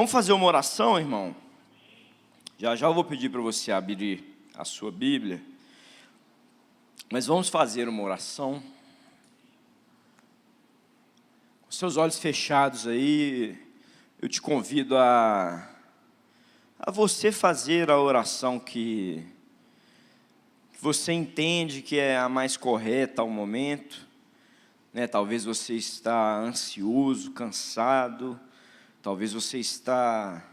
Vamos fazer uma oração, irmão? Já já eu vou pedir para você abrir a sua Bíblia. Mas vamos fazer uma oração. Com seus olhos fechados aí, eu te convido a você fazer a oração que você entende que é a mais correta ao momento, né? Talvez você está ansioso, cansado, talvez você está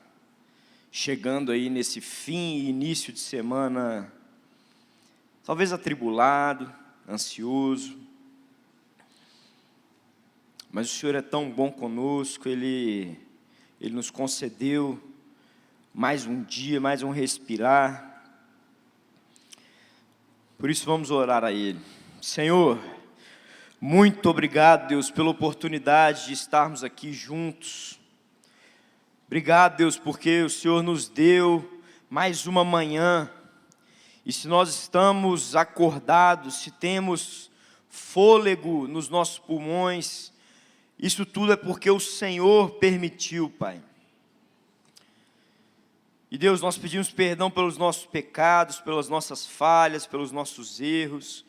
chegando aí nesse fim e início de semana, talvez atribulado, ansioso, mas o Senhor é tão bom conosco, Ele nos concedeu mais um dia, mais um respirar. Por isso vamos orar a Ele. Senhor, muito obrigado, Deus, pela oportunidade de estarmos aqui juntos. Obrigado, Deus, porque o Senhor nos deu mais uma manhã. E se nós estamos acordados, se temos fôlego nos nossos pulmões, isso tudo é porque o Senhor permitiu, Pai. E Deus, nós pedimos perdão pelos nossos pecados, pelas nossas falhas, pelos nossos erros.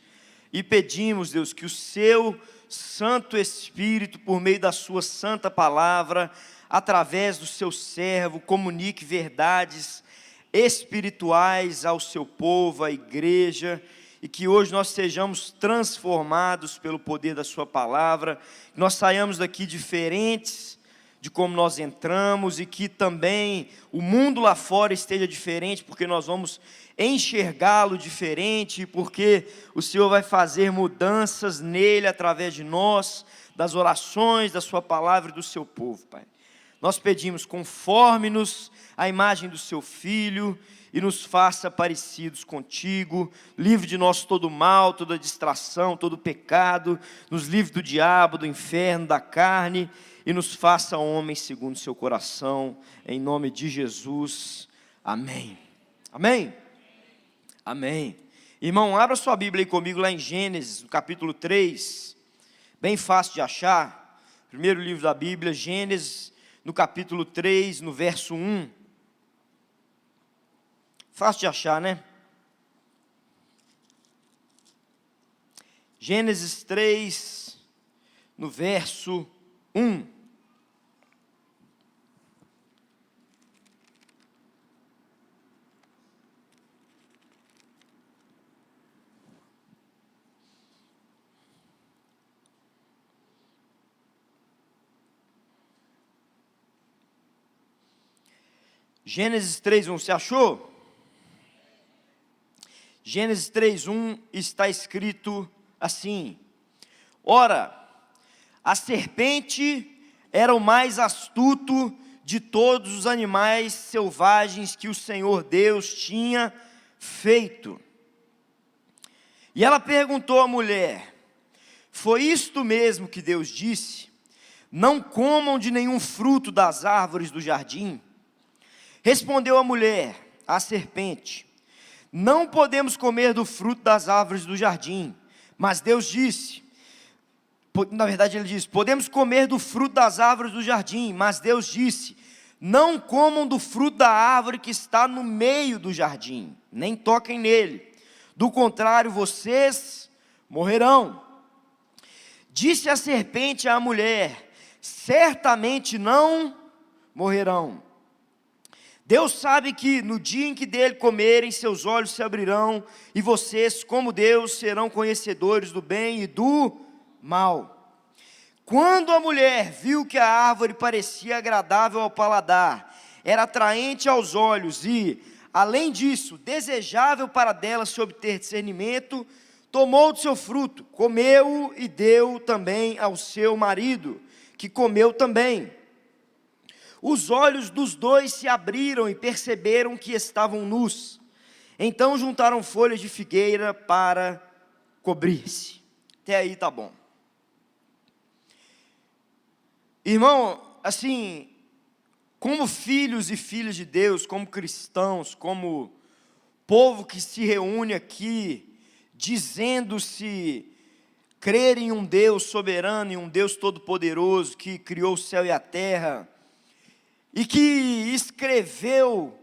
E pedimos, Deus, que o Seu Santo Espírito, por meio da Sua Santa Palavra, através do Seu servo, comunique verdades espirituais ao Seu povo, à igreja, e que hoje nós sejamos transformados pelo poder da Sua Palavra, que nós saiamos daqui diferentes de como nós entramos, e que também o mundo lá fora esteja diferente, porque nós vamos enxergá-lo diferente, porque o Senhor vai fazer mudanças nele, através de nós, das orações, da Sua Palavra e do Seu povo, Pai. Nós pedimos, conforme-nos à imagem do Seu Filho, e nos faça parecidos contigo, livre de nós todo mal, toda distração, todo pecado, nos livre do diabo, do inferno, da carne, e nos faça homens segundo o Seu coração, em nome de Jesus, amém. Amém? Amém. Irmão, abra sua Bíblia aí comigo lá em Gênesis, no capítulo 3, bem fácil de achar, primeiro livro da Bíblia, Gênesis, no capítulo 3, no verso 1, fácil de achar, né? Gênesis 3, no verso 1. Gênesis 3:1, você achou? Gênesis 3:1 está escrito assim: ora, a serpente era o mais astuto de todos os animais selvagens que o Senhor Deus tinha feito. E ela perguntou à mulher: foi isto mesmo que Deus disse? Não comam de nenhum fruto das árvores do jardim? Respondeu a mulher à serpente: não podemos comer do fruto das árvores do jardim, mas Deus disse, na verdade ele disse, podemos comer do fruto das árvores do jardim, mas Deus disse, não comam do fruto da árvore que está no meio do jardim, nem toquem nele, do contrário vocês morrerão. Disse a serpente à mulher: certamente não morrerão. Deus sabe que no dia em que dele comerem, seus olhos se abrirão, e vocês, como Deus, serão conhecedores do bem e do mal. Quando a mulher viu que a árvore parecia agradável ao paladar, era atraente aos olhos e, além disso, desejável para dela se obter discernimento, tomou do seu fruto, comeu e deu também ao seu marido, que comeu também. Os olhos dos dois se abriram e perceberam que estavam nus. Então juntaram folhas de figueira para cobrir-se. Até aí tá bom. Irmão, assim, como filhos e filhas de Deus, como cristãos, como povo que se reúne aqui, dizendo-se crer em um Deus soberano, em um Deus todo-poderoso, que criou o céu e a terra, e que escreveu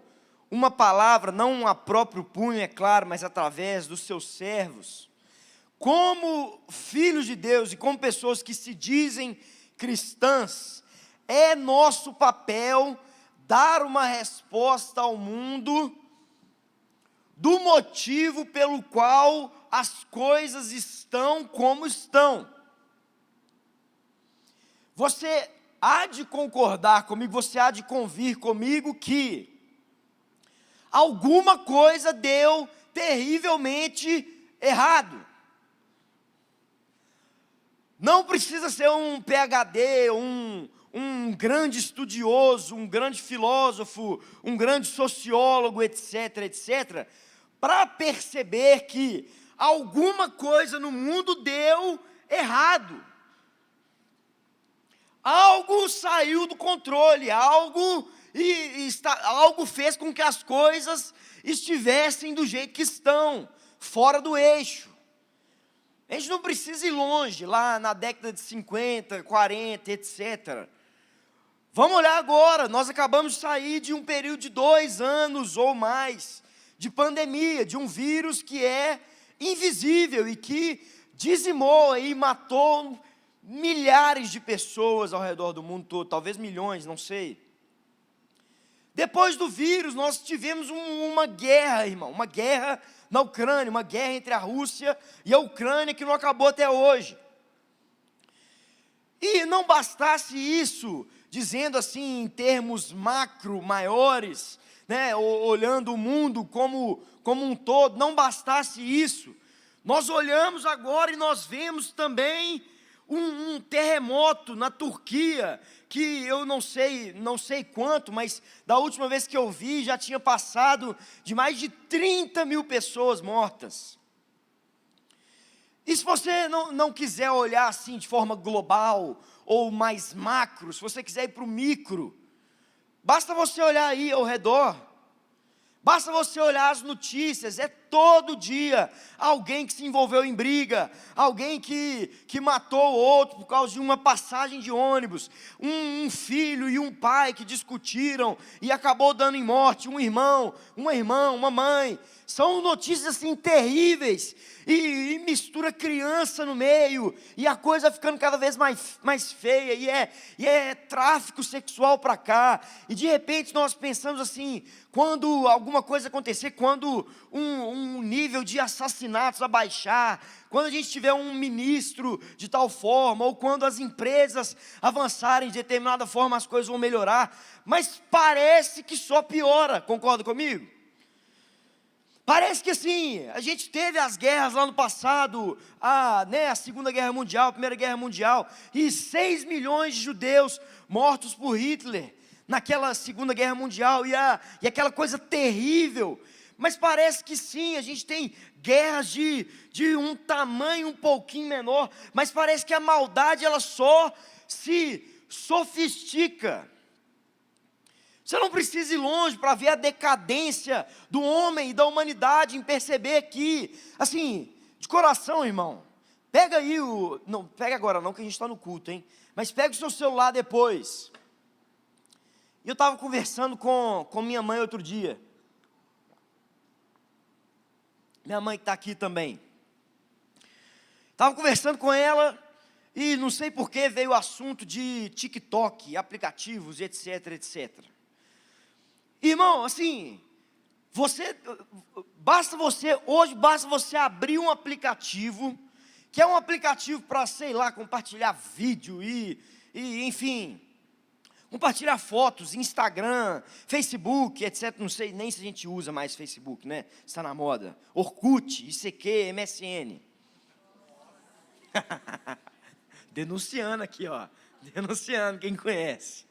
uma palavra, não a próprio punho, é claro, mas através dos seus servos, como filhos de Deus e como pessoas que se dizem cristãs, é nosso papel dar uma resposta ao mundo do motivo pelo qual as coisas estão como estão. Você há de concordar comigo, você há de convir comigo que alguma coisa deu terrivelmente errado. Não precisa ser um PhD, um grande estudioso, um grande filósofo, um grande sociólogo, etc., etc., para perceber que alguma coisa no mundo deu errado. Algo saiu do controle, algo fez com que as coisas estivessem do jeito que estão, fora do eixo. A gente não precisa ir longe, lá na década de 50, 40, etc. Vamos olhar agora, nós acabamos de sair de um período de 2 anos ou mais, de pandemia, de um vírus que é invisível e que dizimou e matou milhares de pessoas ao redor do mundo todo, talvez milhões, não sei. Depois do vírus, nós tivemos uma guerra, irmão, uma guerra na Ucrânia, uma guerra entre a Rússia e a Ucrânia que não acabou até hoje. E não bastasse isso, dizendo assim em termos macro, maiores, né, olhando o mundo como um todo, não bastasse isso, nós olhamos agora e nós vemos também um terremoto na Turquia, que eu não sei quanto, mas da última vez que eu vi, já tinha passado de mais de 30 mil pessoas mortas. E se você não quiser olhar assim de forma global, ou mais macro, se você quiser ir para o micro, basta você olhar aí ao redor, basta você olhar as notícias, é todo dia alguém que se envolveu em briga, alguém que matou o outro por causa de uma passagem de ônibus, um filho e um pai que discutiram e acabou dando em morte, um irmão, uma irmã, uma mãe. São notícias assim terríveis, e mistura criança no meio, e a coisa ficando cada vez mais feia, e é tráfico sexual para cá, e de repente nós pensamos assim, quando alguma coisa acontecer, quando um nível de assassinatos abaixar, quando a gente tiver um ministro de tal forma, ou quando as empresas avançarem de determinada forma, as coisas vão melhorar, mas parece que só piora, concorda comigo? Parece que assim, a gente teve as guerras lá no passado, a Segunda Guerra Mundial, a Primeira Guerra Mundial, e 6 milhões de judeus mortos por Hitler, naquela Segunda Guerra Mundial, e aquela coisa terrível, mas parece que sim, a gente tem guerras de um tamanho um pouquinho menor, mas parece que a maldade ela só se sofistica. Você não precisa ir longe para ver a decadência do homem e da humanidade, em perceber que, assim, de coração, irmão, pega aí não, pega agora não, que a gente está no culto, hein? Mas pega o seu celular depois. E eu estava conversando com minha mãe outro dia. Minha mãe que está aqui também. Estava conversando com ela, e não sei porquê veio o assunto de TikTok, aplicativos, etc, etc. Irmão, assim, basta você abrir um aplicativo, que é um aplicativo para, sei lá, compartilhar vídeo e enfim, compartilhar fotos, Instagram, Facebook, etc. Não sei nem se a gente usa mais Facebook, né? Está na moda. Orkut, ICQ, MSN. Denunciando aqui, ó. Denunciando quem conhece.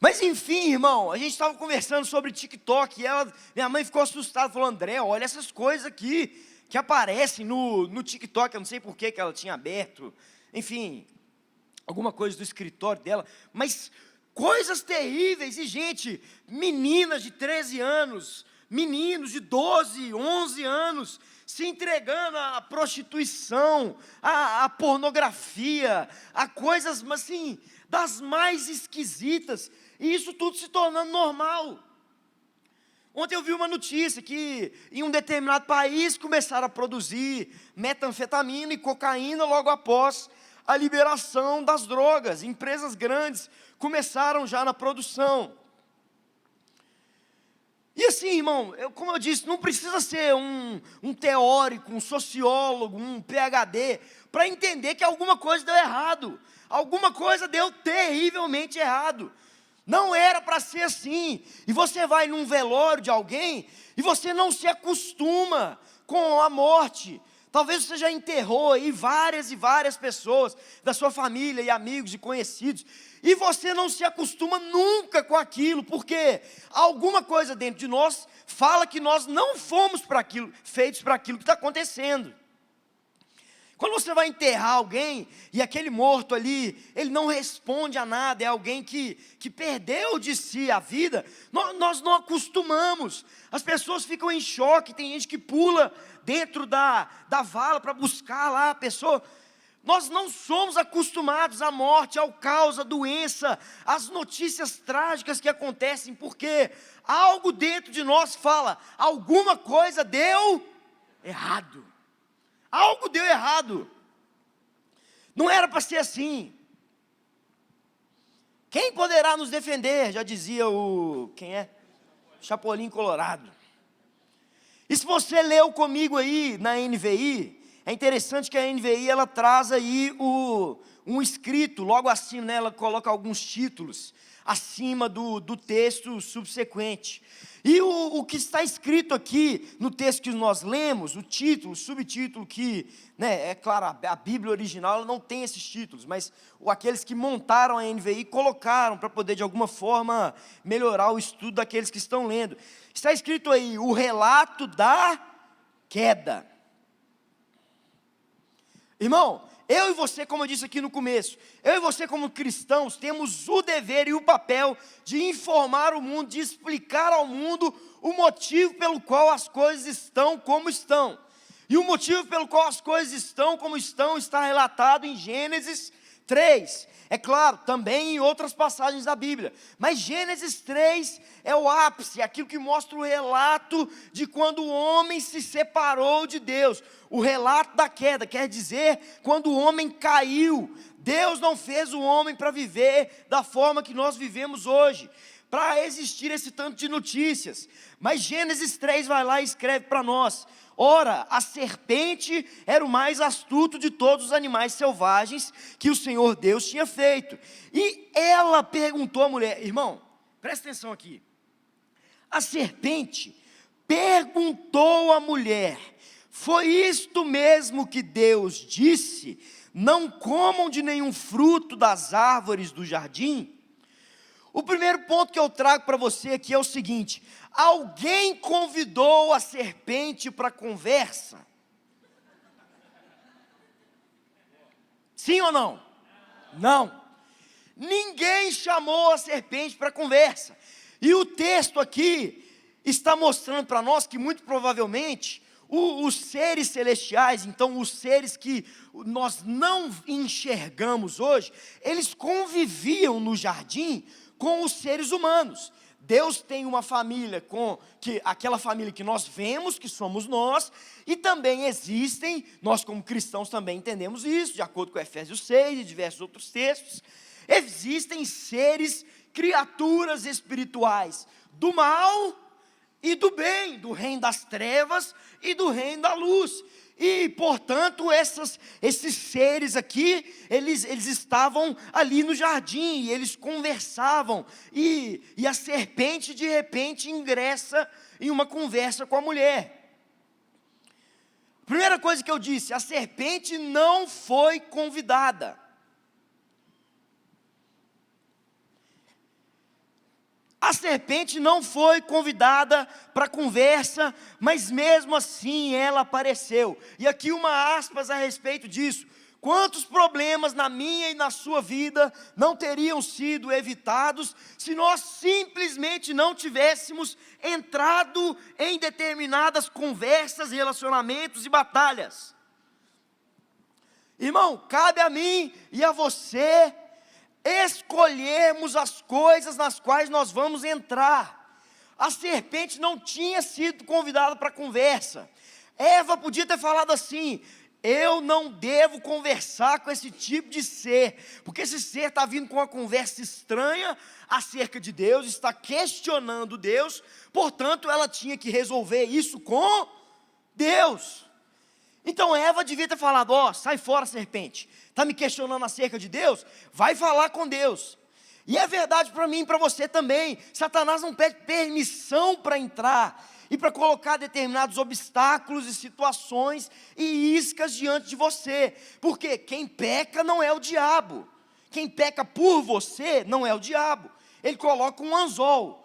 Mas enfim, irmão, a gente estava conversando sobre TikTok, e minha mãe ficou assustada, falou, André, olha essas coisas aqui, que aparecem no TikTok, eu não sei por que ela tinha aberto, enfim, alguma coisa do escritório dela, mas coisas terríveis, e gente, meninas de 13 anos, meninos de 12, 11 anos, se entregando à prostituição, à pornografia, a coisas, assim, das mais esquisitas, e isso tudo se tornando normal. Ontem eu vi uma notícia que em um determinado país começaram a produzir metanfetamina e cocaína logo após a liberação das drogas. Empresas grandes começaram já na produção. E assim, irmão, como eu disse, não precisa ser um teórico, um sociólogo, um PhD, para entender que alguma coisa deu errado. Alguma coisa deu terrivelmente errado. Não era para ser assim. E você vai num velório de alguém e você não se acostuma com a morte. Talvez você já enterrou aí várias e várias pessoas da sua família e amigos e conhecidos, e você não se acostuma nunca com aquilo, porque alguma coisa dentro de nós fala que nós não fomos feitos para aquilo que está acontecendo. Quando você vai enterrar alguém, e aquele morto ali, ele não responde a nada, é alguém que perdeu de si a vida, nós não acostumamos, as pessoas ficam em choque, tem gente que pula dentro da vala para buscar lá a pessoa. Nós não somos acostumados à morte, ao caos, à doença, às notícias trágicas que acontecem, porque algo dentro de nós fala, alguma coisa deu errado. Algo deu errado. Não era para ser assim. Quem poderá nos defender? Já dizia quem é? Chapolin Colorado. E se você leu comigo aí na NVI, é interessante que a NVI ela traz aí um escrito, logo acima, né, ela coloca alguns títulos acima do texto subsequente. E o que está escrito aqui no texto que nós lemos, o título, o subtítulo que, né, é claro, a Bíblia original ela não tem esses títulos, mas aqueles que montaram a NVI colocaram para poder de alguma forma melhorar o estudo daqueles que estão lendo. Está escrito aí, o relato da queda. Irmão, eu e você, como eu disse aqui no começo, eu e você como cristãos temos o dever e o papel de informar o mundo, de explicar ao mundo o motivo pelo qual as coisas estão como estão. E o motivo pelo qual as coisas estão como estão está relatado em Gênesis 3. É claro, também em outras passagens da Bíblia. Mas Gênesis 3 é o ápice, é aquilo que mostra o relato de quando o homem se separou de Deus. O relato da queda, quer dizer, quando o homem caiu. Deus não fez o homem para viver da forma que nós vivemos hoje, para existir esse tanto de notícias. Mas Gênesis 3 vai lá e escreve para nós: ora, a serpente era o mais astuto de todos os animais selvagens que o Senhor Deus tinha feito. E ela perguntou à mulher, irmão, presta atenção aqui. A serpente perguntou à mulher: foi isto mesmo que Deus disse? Não comam de nenhum fruto das árvores do jardim? O primeiro ponto que eu trago para você aqui é o seguinte: alguém convidou a serpente para conversa? Sim ou não? Não. Ninguém chamou a serpente para conversa. E o texto aqui está mostrando para nós que muito provavelmente os seres celestiais, então os seres que nós não enxergamos hoje, eles conviviam no jardim com os seres humanos. Deus tem uma família, aquela família que nós vemos, que somos nós, e também existem, nós como cristãos também entendemos isso, de acordo com Efésios 6 e diversos outros textos, existem seres, criaturas espirituais, do mal e do bem, do reino das trevas e do reino da luz. E, portanto, esses seres aqui, eles estavam ali no jardim, e eles conversavam, e a serpente, de repente, ingressa em uma conversa com a mulher. Primeira coisa que eu disse, a serpente não foi convidada. A serpente não foi convidada para conversa, mas mesmo assim ela apareceu. E aqui uma aspas a respeito disso: quantos problemas na minha e na sua vida não teriam sido evitados se nós simplesmente não tivéssemos entrado em determinadas conversas, relacionamentos e batalhas? Irmão, cabe a mim e a você escolhermos as coisas nas quais nós vamos entrar. A serpente não tinha sido convidada para conversa. Eva podia ter falado assim: eu não devo conversar com esse tipo de ser, porque esse ser está vindo com uma conversa estranha acerca de Deus, está questionando Deus, portanto ela tinha que resolver isso com Deus. Então Eva devia ter falado: ó, sai fora, serpente, está me questionando acerca de Deus? Vai falar com Deus. E é verdade para mim e para você também. Satanás não pede permissão para entrar e para colocar determinados obstáculos e situações e iscas diante de você, porque quem peca não é o diabo, quem peca por você não é o diabo. Ele coloca um anzol,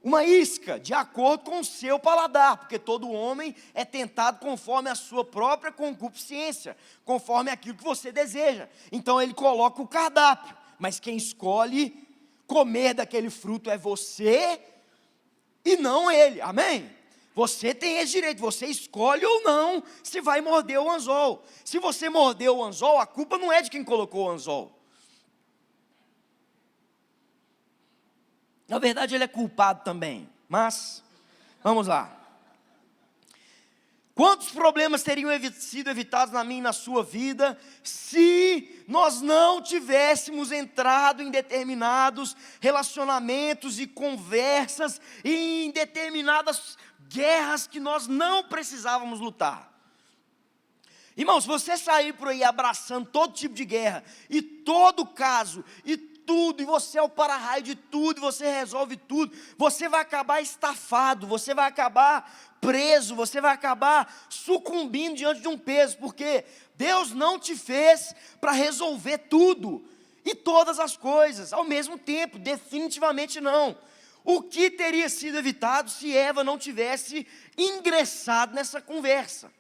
uma isca, de acordo com o seu paladar, porque todo homem é tentado conforme a sua própria concupiscência, conforme aquilo que você deseja. Então ele coloca o cardápio, mas quem escolhe comer daquele fruto é você e não ele, amém? Você tem esse direito, você escolhe ou não se vai morder o anzol. Se você mordeu o anzol, a culpa não é de quem colocou o anzol. Na verdade ele é culpado também, mas vamos lá. Quantos problemas teriam sido evitados na minha e na sua vida, se nós não tivéssemos entrado em determinados relacionamentos e conversas, e em determinadas guerras que nós não precisávamos lutar? Irmão, se você sair por aí abraçando todo tipo de guerra, e todo caso, e tudo, e você é o para-raio de tudo, e você resolve tudo, você vai acabar estafado, você vai acabar preso, você vai acabar sucumbindo diante de um peso, porque Deus não te fez para resolver tudo, e todas as coisas, ao mesmo tempo, definitivamente não. O que teria sido evitado se Eva não tivesse ingressado nessa conversa?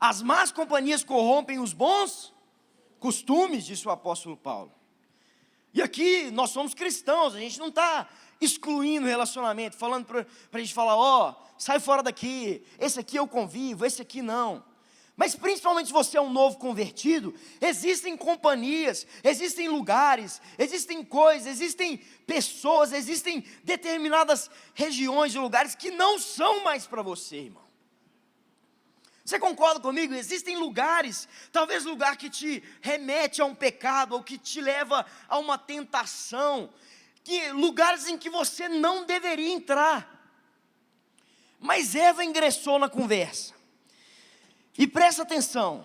As más companhias corrompem os bons costumes, disse o apóstolo Paulo. E aqui nós somos cristãos, a gente não está excluindo o relacionamento, falando para a gente falar: ó, sai fora daqui, esse aqui eu convivo, esse aqui não. Mas principalmente se você é um novo convertido, existem companhias, existem lugares, existem coisas, existem pessoas, existem determinadas regiões e lugares que não são mais para você, irmão. Você concorda comigo? Existem lugares, talvez lugar que te remete a um pecado, ou que te leva a uma tentação, lugares em que você não deveria entrar. Mas Eva ingressou na conversa. E presta atenção,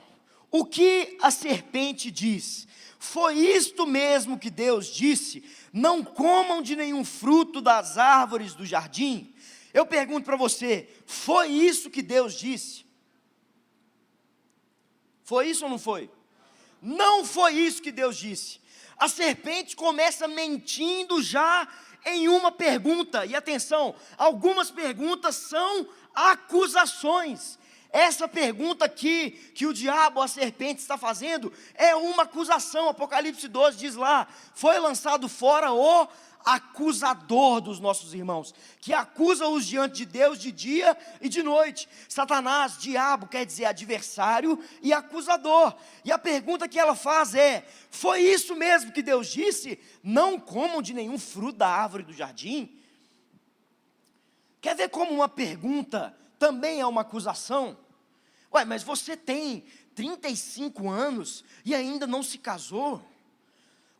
o que a serpente diz? Foi isto mesmo que Deus disse: não comam de nenhum fruto das árvores do jardim? Eu pergunto para você, foi isso que Deus disse? Foi isso ou não foi? Não foi isso que Deus disse. A serpente começa mentindo já em uma pergunta. E atenção, algumas perguntas são acusações. Essa pergunta aqui, que o diabo, a serpente está fazendo, é uma acusação. Apocalipse 12 diz lá: foi lançado fora o acusador dos nossos irmãos, que acusa-os diante de Deus de dia e de noite. Satanás, diabo, quer dizer adversário e acusador. E a pergunta que ela faz é: foi isso mesmo que Deus disse? Não comam de nenhum fruto da árvore do jardim? Quer ver como uma pergunta também é uma acusação? Ué, mas você tem 35 anos e ainda não se casou?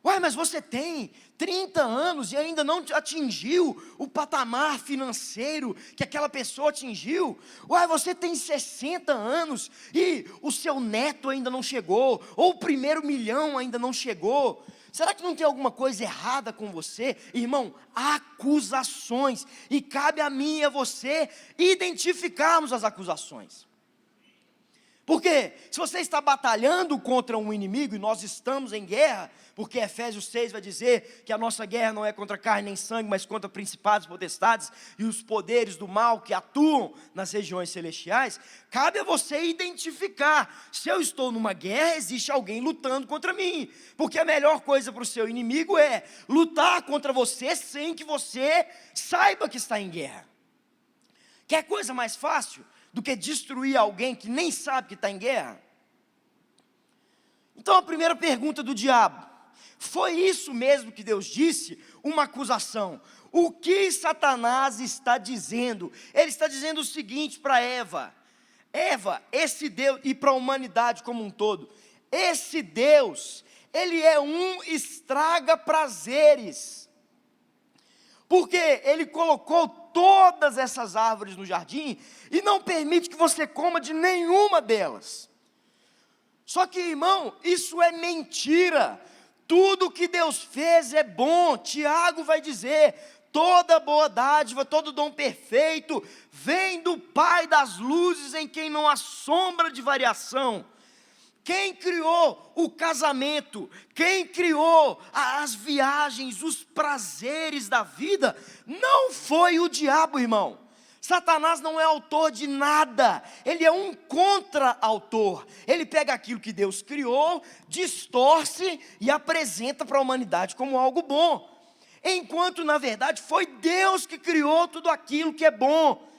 Ué, mas você tem 30 anos e ainda não atingiu o patamar financeiro que aquela pessoa atingiu? Ué, você tem 60 anos e o seu neto ainda não chegou, ou o primeiro milhão ainda não chegou? Será que não tem alguma coisa errada com você? Irmão, acusações, e cabe a mim e a você identificarmos as acusações. Porque se você está batalhando contra um inimigo, e nós estamos em guerra, porque Efésios 6 vai dizer que a nossa guerra não é contra carne nem sangue, mas contra principados, potestades e os poderes do mal que atuam nas regiões celestiais, cabe a você identificar: se eu estou numa guerra, existe alguém lutando contra mim, porque a melhor coisa para o seu inimigo é lutar contra você sem que você saiba que está em guerra. Quer coisa mais fácil do que destruir alguém que nem sabe que está em guerra? Então a primeira pergunta do diabo: Foi isso mesmo que Deus disse, uma acusação. O que Satanás está dizendo? Ele está dizendo o seguinte para Eva: Eva, esse Deus, e para a humanidade como um todo, esse Deus, ele é um estraga prazeres, porque ele colocou todas essas árvores no jardim, e não permite que você coma de nenhuma delas. Só que, irmão, isso é mentira. Tudo que Deus fez é bom. Tiago vai dizer: toda boa dádiva, todo dom perfeito, vem do Pai das luzes, em quem não há sombra de variação. Quem criou o casamento, quem criou as viagens, os prazeres da vida, não foi o diabo, irmão. Satanás não é autor de nada, ele é um contra-autor. Ele pega aquilo que Deus criou, distorce e apresenta para a humanidade como algo bom, enquanto na verdade foi Deus que criou tudo aquilo que é bom.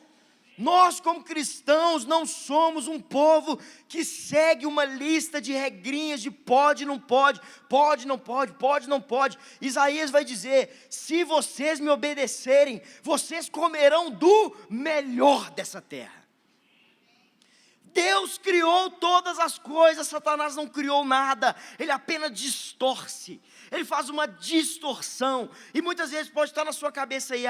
Nós, como cristãos, não somos um povo que segue uma lista de regrinhas de pode, não pode, pode, não pode, pode, não pode. Isaías vai dizer: se vocês me obedecerem, vocês comerão do melhor dessa terra. Deus criou todas as coisas, Satanás não criou nada, ele apenas distorce, ele faz uma distorção, e muitas vezes pode estar na sua cabeça aí: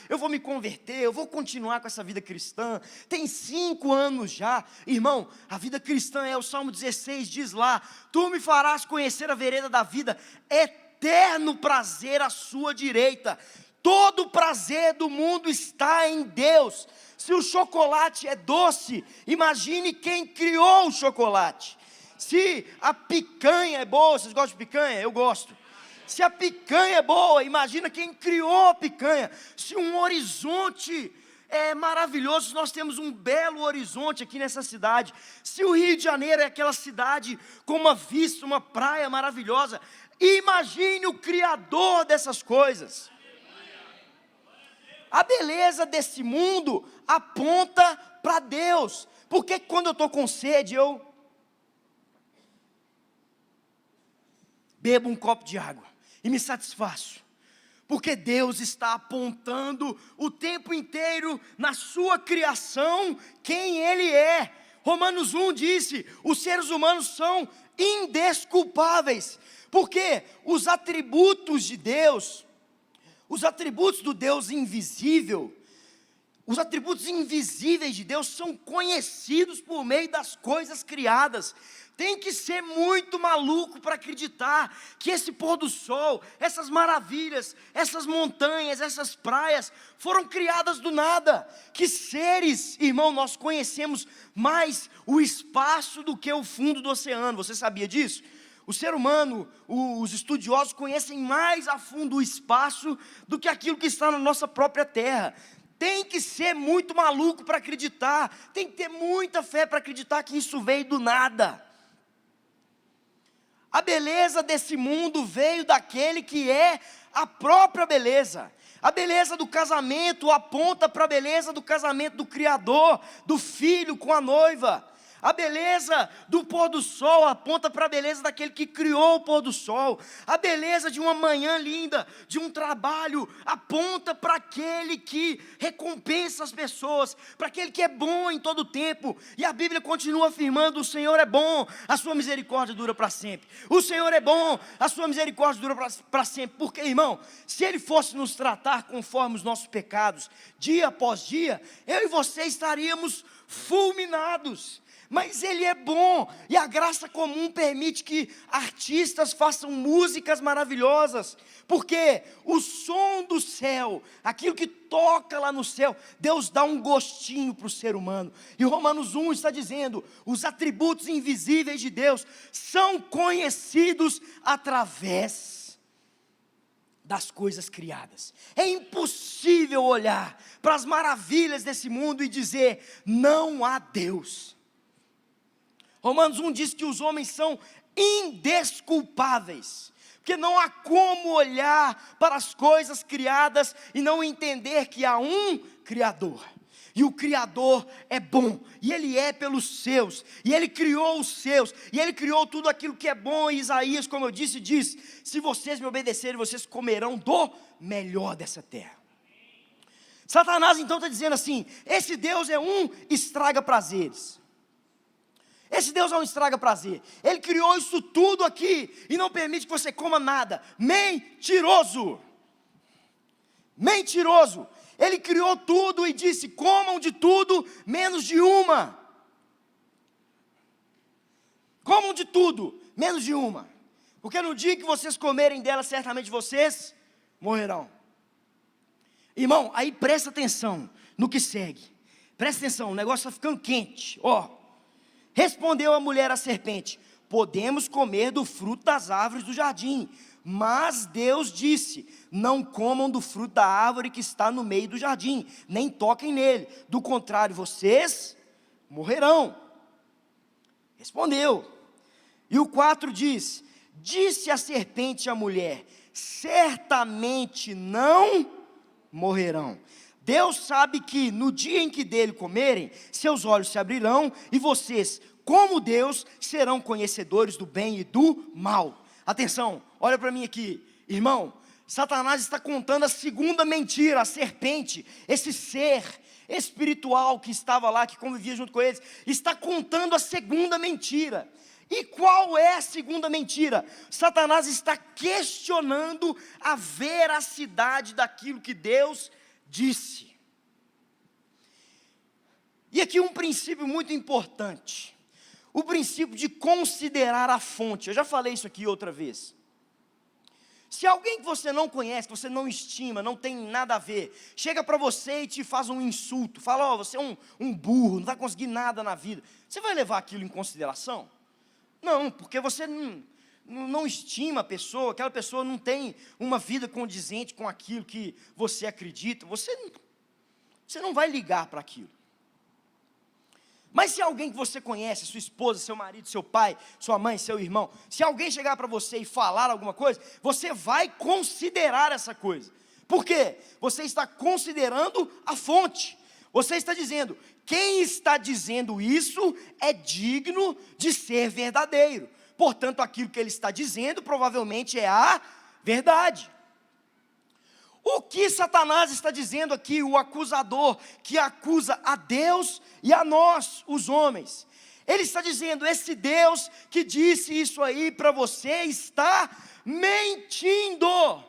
eu vou me converter, eu vou continuar com essa vida cristã, tem 5 anos já, irmão, a vida cristã o Salmo 16 diz lá: tu me farás conhecer a vereda da vida, eterno prazer à sua direita. Todo o prazer do mundo está em Deus. Se o chocolate é doce, imagine quem criou o chocolate. Se a picanha é boa, vocês gostam de picanha? Eu gosto. Se a picanha é boa, imagina quem criou a picanha. Se um horizonte é maravilhoso, nós temos um belo horizonte aqui nessa cidade. Se o Rio de Janeiro é aquela cidade com uma vista, uma praia maravilhosa, imagine o Criador dessas coisas. A beleza desse mundo aponta para Deus. Porque quando eu estou com sede, eu bebo um copo de água e me satisfaço. Porque Deus está apontando o tempo inteiro na sua criação quem Ele é. Romanos 1 disse: os seres humanos são indesculpáveis. Porque os atributos de Deus, os atributos do Deus invisível, os atributos invisíveis de Deus são conhecidos por meio das coisas criadas. Tem que ser muito maluco para acreditar que esse pôr do sol, essas maravilhas, essas montanhas, essas praias, foram criadas do nada. Que seres, irmão, nós conhecemos mais o espaço do que o fundo do oceano. Você sabia disso? O ser humano, os estudiosos conhecem mais a fundo o espaço do que aquilo que está na nossa própria terra. Tem que ser muito maluco para acreditar, tem que ter muita fé para acreditar que isso veio do nada. A beleza desse mundo veio daquele que é a própria beleza. A beleza do casamento aponta para a beleza do casamento do Criador, do Filho com a noiva. A beleza do pôr do sol aponta para a beleza daquele que criou o pôr do sol. A beleza de uma manhã linda, de um trabalho, aponta para aquele que recompensa as pessoas, para aquele que é bom em todo o tempo. E a Bíblia continua afirmando: o Senhor é bom, a sua misericórdia dura para sempre. O Senhor é bom, a sua misericórdia dura para sempre. Porque, irmão, se Ele fosse nos tratar conforme os nossos pecados, dia após dia, eu e você estaríamos fulminados. Mas Ele é bom, e a graça comum permite que artistas façam músicas maravilhosas, porque o som do céu, aquilo que toca lá no céu, Deus dá um gostinho para o ser humano. E Romanos 1 está dizendo: os atributos invisíveis de Deus são conhecidos através das coisas criadas. É impossível olhar para as maravilhas desse mundo e dizer: não há Deus. Romanos 1 diz que os homens são indesculpáveis, porque não há como olhar para as coisas criadas e não entender que há um Criador. E o Criador é bom, e Ele é pelos seus, e Ele criou os seus, e Ele criou tudo aquilo que é bom. E Isaías, como eu disse, diz: se vocês me obedecerem, vocês comerão do melhor dessa terra. Satanás então está dizendo assim: esse Deus é um estraga-prazeres. Esse Deus é um estraga-prazer. Ele criou isso tudo aqui e não permite que você coma nada. Mentiroso! Mentiroso! Ele criou tudo e disse: comam de tudo, menos de uma. Comam de tudo, menos de uma. Porque no dia que vocês comerem dela, certamente vocês morrerão. Irmão, aí presta atenção no que segue. Presta atenção, o negócio está ficando quente. Respondeu a mulher à serpente: podemos comer do fruto das árvores do jardim. Mas Deus disse: não comam do fruto da árvore que está no meio do jardim, nem toquem nele, do contrário vocês morrerão. Respondeu. E o 4 diz: disse a serpente à mulher: certamente não morrerão. Deus sabe que no dia em que dele comerem, seus olhos se abrirão, e vocês, como Deus, serão conhecedores do bem e do mal. Atenção, olha para mim aqui, irmão. Satanás está contando a segunda mentira. A serpente, esse ser espiritual que estava lá, que convivia junto com eles, está contando a segunda mentira. E qual é a segunda mentira? Satanás está questionando a veracidade daquilo que Deus disse. E aqui um princípio muito importante: o princípio de considerar a fonte. Eu já falei isso aqui outra vez. Se alguém que você não conhece, que você não estima, não tem nada a ver, chega para você e te faz um insulto, fala: você é um burro, não vai conseguir nada na vida, você vai levar aquilo em consideração? Não, porque você não estima a pessoa, aquela pessoa não tem uma vida condizente com aquilo que você acredita, você não vai ligar para aquilo. Mas se alguém que você conhece, sua esposa, seu marido, seu pai, sua mãe, seu irmão, se alguém chegar para você e falar alguma coisa, você vai considerar essa coisa. Por quê? Você está considerando a fonte. Você está dizendo: quem está dizendo isso é digno de ser verdadeiro. Portanto, aquilo que ele está dizendo provavelmente é a verdade. O que Satanás está dizendo aqui, o acusador, que acusa a Deus e a nós, os homens? Ele está dizendo: esse Deus que disse isso aí para você está mentindo.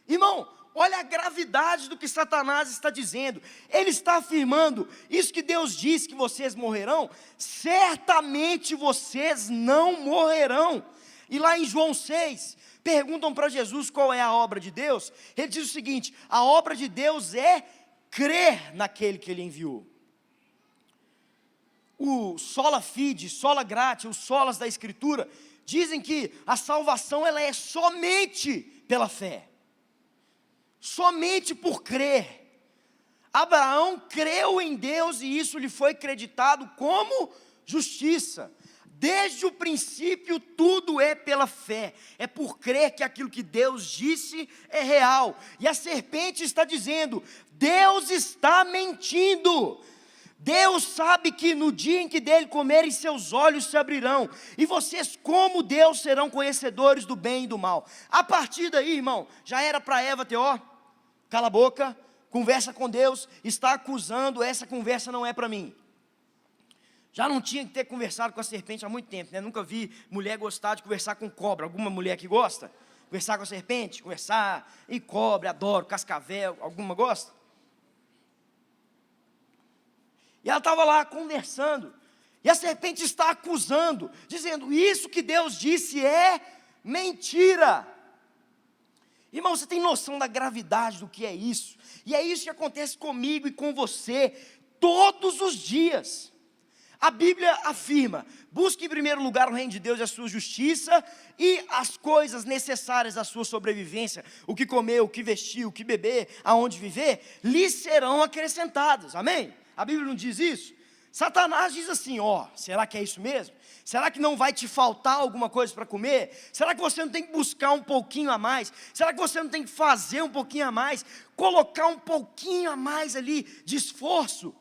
Irmão, olha a gravidade do que Satanás está dizendo. Ele está afirmando: isso que Deus disse que vocês morrerão, certamente vocês não morrerão. E lá em João 6, perguntam para Jesus qual é a obra de Deus. Ele diz o seguinte: a obra de Deus é crer naquele que Ele enviou. O sola fide, sola gratia, os solas da Escritura dizem que a salvação ela é somente pela fé, somente por crer. Abraão creu em Deus e isso lhe foi creditado como justiça. Desde o princípio tudo é pela fé, é por crer que aquilo que Deus disse é real. E a serpente está dizendo: Deus está mentindo. Deus sabe que no dia em que dele comerem, seus olhos se abrirão, e vocês, como Deus, serão conhecedores do bem e do mal. A partir daí, irmão, já era para Eva ter, cala a boca, conversa com Deus, está acusando, essa conversa não é para mim. Já não tinha que ter conversado com a serpente há muito tempo, né? Nunca vi mulher gostar de conversar com cobra. Alguma mulher que gosta? Conversar com a serpente? Conversar, e cobra, adoro, cascavel, alguma gosta? E ela estava lá conversando, e a serpente está acusando, dizendo: isso que Deus disse é mentira. Irmão, você tem noção da gravidade do que é isso? E é isso que acontece comigo e com você, todos os dias. A Bíblia afirma: busque em primeiro lugar o reino de Deus e a sua justiça, e as coisas necessárias à sua sobrevivência, o que comer, o que vestir, o que beber, aonde viver, lhe serão acrescentadas, amém? A Bíblia não diz isso? Satanás diz assim: ó, será que é isso mesmo? Será que não vai te faltar alguma coisa para comer? Será que você não tem que buscar um pouquinho a mais? Será que você não tem que fazer um pouquinho a mais? Colocar um pouquinho a mais ali de esforço?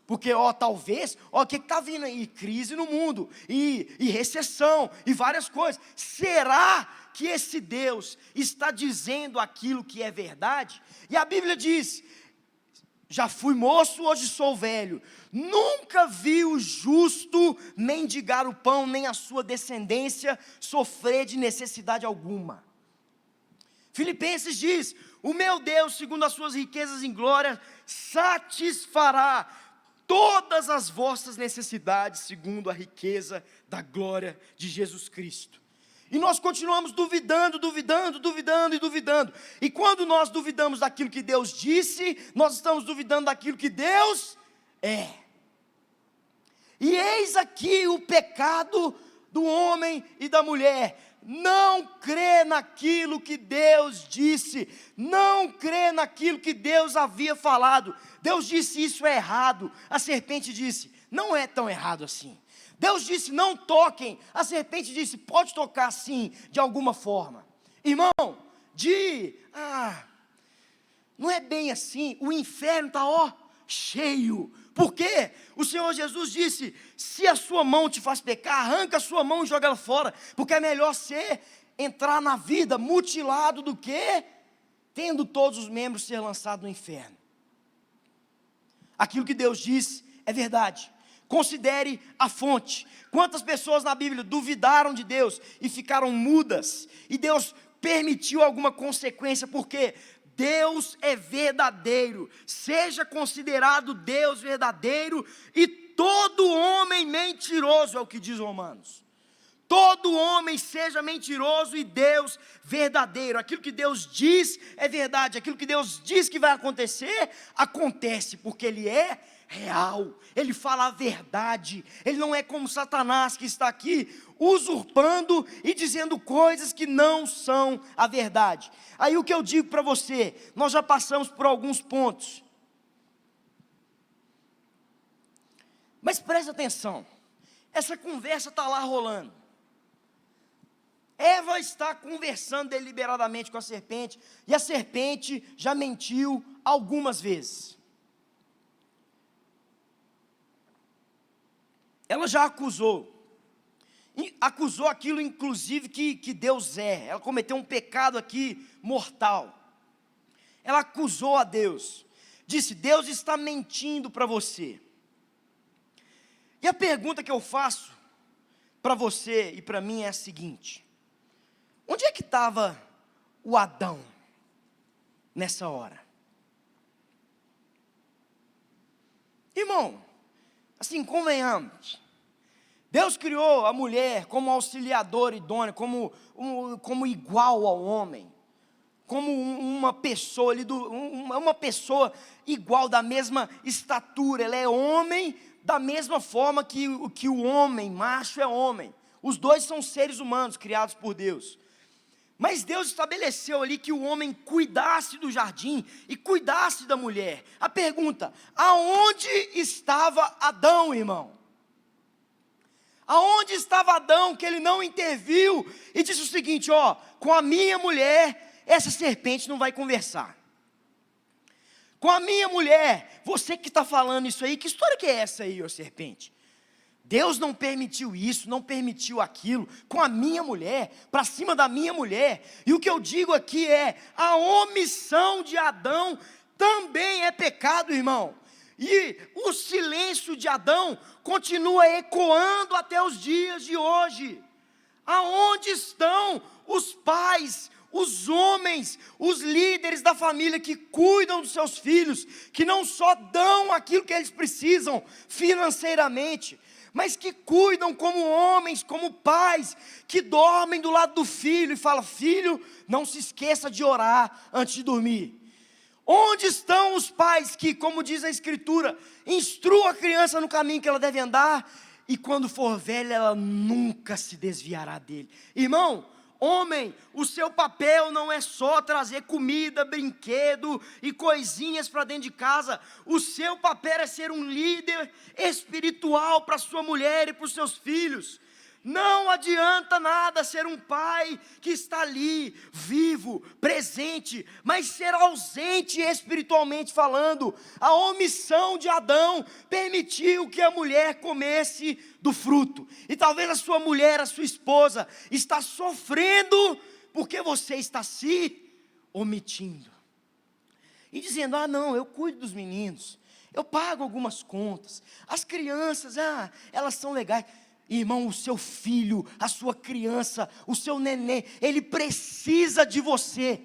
Porque, ó, talvez, ó, o que está vindo aí? Crise no mundo, e recessão, e várias coisas. Será que esse Deus está dizendo aquilo que é verdade? E a Bíblia diz: já fui moço, hoje sou velho, nunca vi o justo mendigar o pão, nem a sua descendência sofrer de necessidade alguma. Filipenses diz: o meu Deus, segundo as suas riquezas em glória, satisfará todas as vossas necessidades, segundo a riqueza da glória de Jesus Cristo. E nós continuamos duvidando, e quando nós duvidamos daquilo que Deus disse, nós estamos duvidando daquilo que Deus é. E eis aqui o pecado do homem e da mulher: não crê naquilo que Deus disse, não crê naquilo que Deus havia falado. Deus disse: isso é errado. A serpente disse: não é tão errado assim. Deus disse: não toquem. A serpente disse: pode tocar sim, de alguma forma. Irmão, não é bem assim. O inferno está, ó, cheio. Por quê? O Senhor Jesus disse: se a sua mão te faz pecar, arranca a sua mão e joga ela fora, porque é melhor você entrar na vida mutilado do que tendo todos os membros ser lançado no inferno. Aquilo que Deus diz é verdade. Considere a fonte. Quantas pessoas na Bíblia duvidaram de Deus e ficaram mudas, e Deus permitiu alguma consequência, porque Deus é verdadeiro. Seja considerado Deus verdadeiro, e todo homem mentiroso, é o que diz Romanos. Todo homem seja mentiroso e Deus verdadeiro. Aquilo que Deus diz é verdade. Aquilo que Deus diz que vai acontecer, acontece, porque Ele é real. Ele fala a verdade. Ele não é como Satanás, que está aqui usurpando e dizendo coisas que não são a verdade. Aí o que eu digo para você: nós já passamos por alguns pontos, mas preste atenção. Essa conversa está lá rolando. Eva está conversando deliberadamente com a serpente, e a serpente já mentiu algumas vezes. Ela já acusou aquilo inclusive que Deus é. Ela cometeu um pecado aqui mortal. Ela acusou a Deus, disse: Deus está mentindo para você. E a pergunta que eu faço para você e para mim é a seguinte: onde é que estava o Adão nessa hora? Irmão, assim, convenhamos, Deus criou a mulher como auxiliadora idônea, como igual ao homem, como uma pessoa, uma pessoa igual, da mesma estatura. Ela é homem da mesma forma que o homem, macho é homem. Os dois são seres humanos criados por Deus. Mas Deus estabeleceu ali que o homem cuidasse do jardim e cuidasse da mulher. A pergunta: aonde estava Adão, irmão? Aonde estava Adão, que ele não interviu e disse o seguinte: ó, com a minha mulher, essa serpente não vai conversar. Com a minha mulher, você que está falando isso aí, que história que é essa aí, ó serpente? Deus não permitiu isso, não permitiu aquilo, com a minha mulher, para cima da minha mulher. E o que eu digo aqui é: a omissão de Adão também é pecado, irmão. E o silêncio de Adão continua ecoando até os dias de hoje. Aonde estão os pais, os homens, os líderes da família que cuidam dos seus filhos, que não só dão aquilo que eles precisam financeiramente, mas que cuidam como homens, como pais, que dormem do lado do filho e falam: filho, não se esqueça de orar antes de dormir. Onde estão os pais que, como diz a Escritura, instruam a criança no caminho que ela deve andar, e quando for velha ela nunca se desviará dele? Irmão, Homem, o seu papel não é só trazer comida, brinquedo e coisinhas para dentro de casa. O seu papel é ser um líder espiritual para sua mulher e para os seus filhos. Não adianta nada ser um pai que está ali, vivo, presente, mas ser ausente espiritualmente falando. A omissão de Adão permitiu que a mulher comesse do fruto. E talvez a sua mulher, a sua esposa, está sofrendo porque você está se omitindo. E dizendo, não, eu cuido dos meninos, eu pago algumas contas, as crianças, elas são legais. Irmão, o seu filho, a sua criança, o seu neném, ele precisa de você.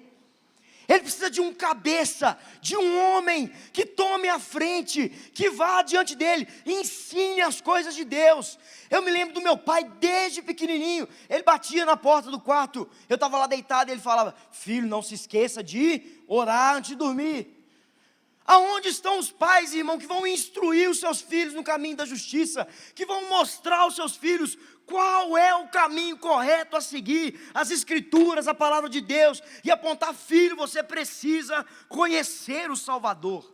Ele precisa de um cabeça, de um homem que tome a frente, que vá diante dele, ensine as coisas de Deus. Eu me lembro do meu pai desde pequenininho, ele batia na porta do quarto, eu estava lá deitado e ele falava, filho, não se esqueça de orar antes de dormir. Aonde estão os pais, irmão, que vão instruir os seus filhos no caminho da justiça, que vão mostrar aos seus filhos qual é o caminho correto a seguir, as escrituras, a palavra de Deus, e apontar, filho, você precisa conhecer o Salvador.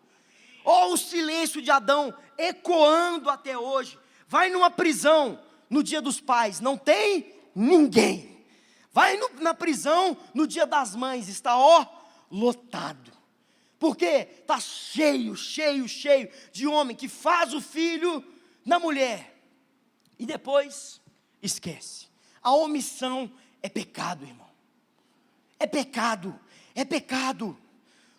Olha o silêncio de Adão ecoando até hoje. Vai numa prisão no dia dos pais, não tem ninguém. Vai na prisão no dia das mães, está lotado. Porque está cheio de homem que faz o filho na mulher e depois esquece. A omissão é pecado, irmão. É pecado.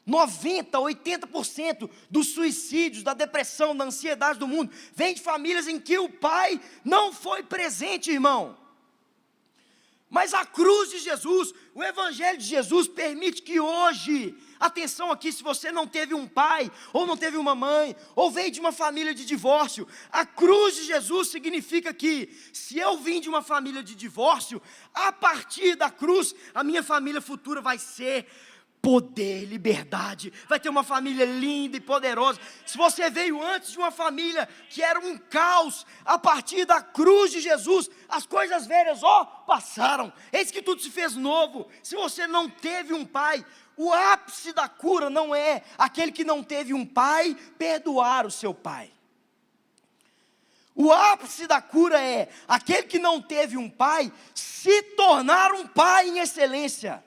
90%, 80% dos suicídios, da depressão, da ansiedade do mundo vem de famílias em que o pai não foi presente, irmão. Mas a cruz de Jesus, o evangelho de Jesus permite que hoje, atenção aqui, se você não teve um pai, ou não teve uma mãe, ou veio de uma família de divórcio, a cruz de Jesus significa que, se eu vim de uma família de divórcio, a partir da cruz, a minha família futura vai ser poder, liberdade, vai ter uma família linda e poderosa. Se você veio antes de uma família que era um caos, a partir da cruz de Jesus, as coisas velhas, passaram, eis que tudo se fez novo. Se você não teve um pai, o ápice da cura não é aquele que não teve um pai perdoar o seu pai. O ápice da cura é aquele que não teve um pai se tornar um pai em excelência.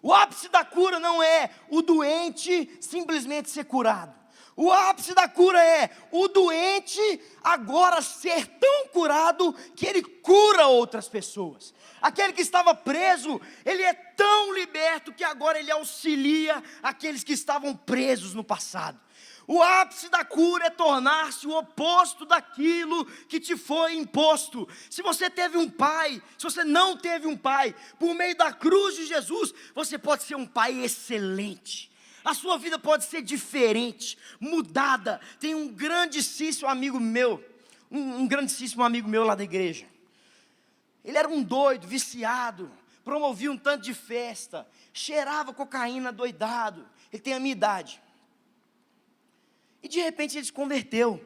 O ápice da cura não é o doente simplesmente ser curado. O ápice da cura é o doente agora ser tão curado que ele cura outras pessoas. Aquele que estava preso, ele é tão liberto que agora ele auxilia aqueles que estavam presos no passado. O ápice da cura é tornar-se o oposto daquilo que te foi imposto. Se você teve um pai, se você não teve um pai, por meio da cruz de Jesus, você pode ser um pai excelente. A sua vida pode ser diferente, mudada. Tem um grandíssimo amigo meu, um grandíssimo amigo meu lá da igreja. Ele era um doido, viciado, promovia um tanto de festa, cheirava cocaína doidado. Ele tem a minha idade. E de repente ele se converteu.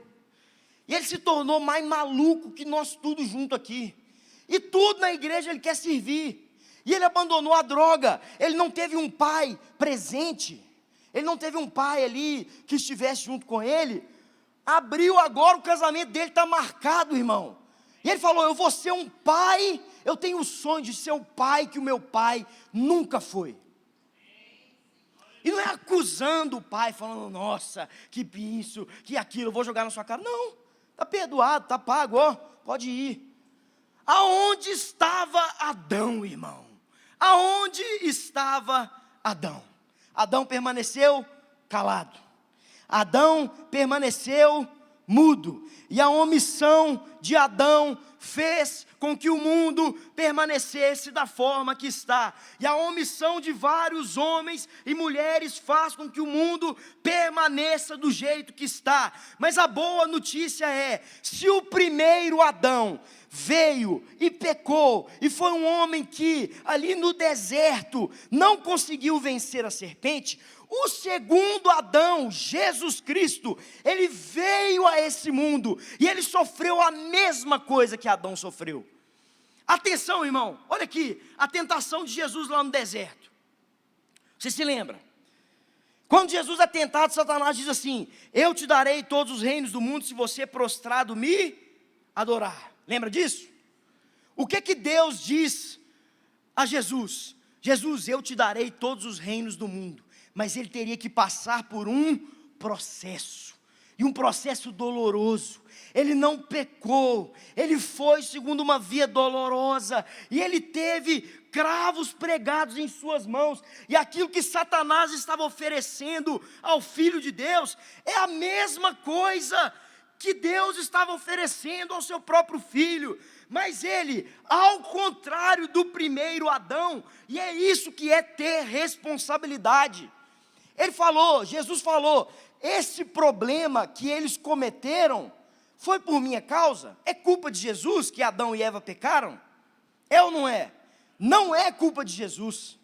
E ele se tornou mais maluco que nós tudo junto aqui. E tudo na igreja ele quer servir. E ele abandonou a droga. Ele não teve um pai presente. Ele não teve um pai ali que estivesse junto com ele. Abriu agora, o casamento dele está marcado, irmão. E ele falou, eu vou ser um pai. Eu tenho o sonho de ser o pai que o meu pai nunca foi. E não é acusando o pai, falando, nossa, que isso, que aquilo, eu vou jogar na sua cara. Não, está perdoado, está pago, pode ir. Aonde estava Adão, irmão? Aonde estava Adão? Adão permaneceu calado. Adão permaneceu mudo. E a omissão de Adão fez com que o mundo permanecesse da forma que está. E a omissão de vários homens e mulheres faz com que o mundo permaneça do jeito que está. Mas a boa notícia é, se o primeiro Adão veio e pecou, e foi um homem que ali no deserto não conseguiu vencer a serpente, o segundo Adão, Jesus Cristo, ele veio a esse mundo, e ele sofreu a mesma coisa que Adão sofreu. Atenção, irmão, olha aqui, a tentação de Jesus lá no deserto. Você se lembra? Quando Jesus é tentado, Satanás diz assim: eu te darei todos os reinos do mundo se você prostrado me adorar. Lembra disso? O que Deus diz a Jesus? Jesus, eu te darei todos os reinos do mundo, mas ele teria que passar por um processo, e um processo doloroso. Ele não pecou, ele foi segundo uma via dolorosa, e ele teve cravos pregados em suas mãos, e aquilo que Satanás estava oferecendo ao Filho de Deus, é a mesma coisa que Deus estava oferecendo ao seu próprio Filho, mas ele, ao contrário do primeiro Adão, e é isso que é ter responsabilidade, Jesus falou, esse problema que eles cometeram, foi por minha causa? É culpa de Jesus que Adão e Eva pecaram? É ou não é? Não é culpa de Jesus.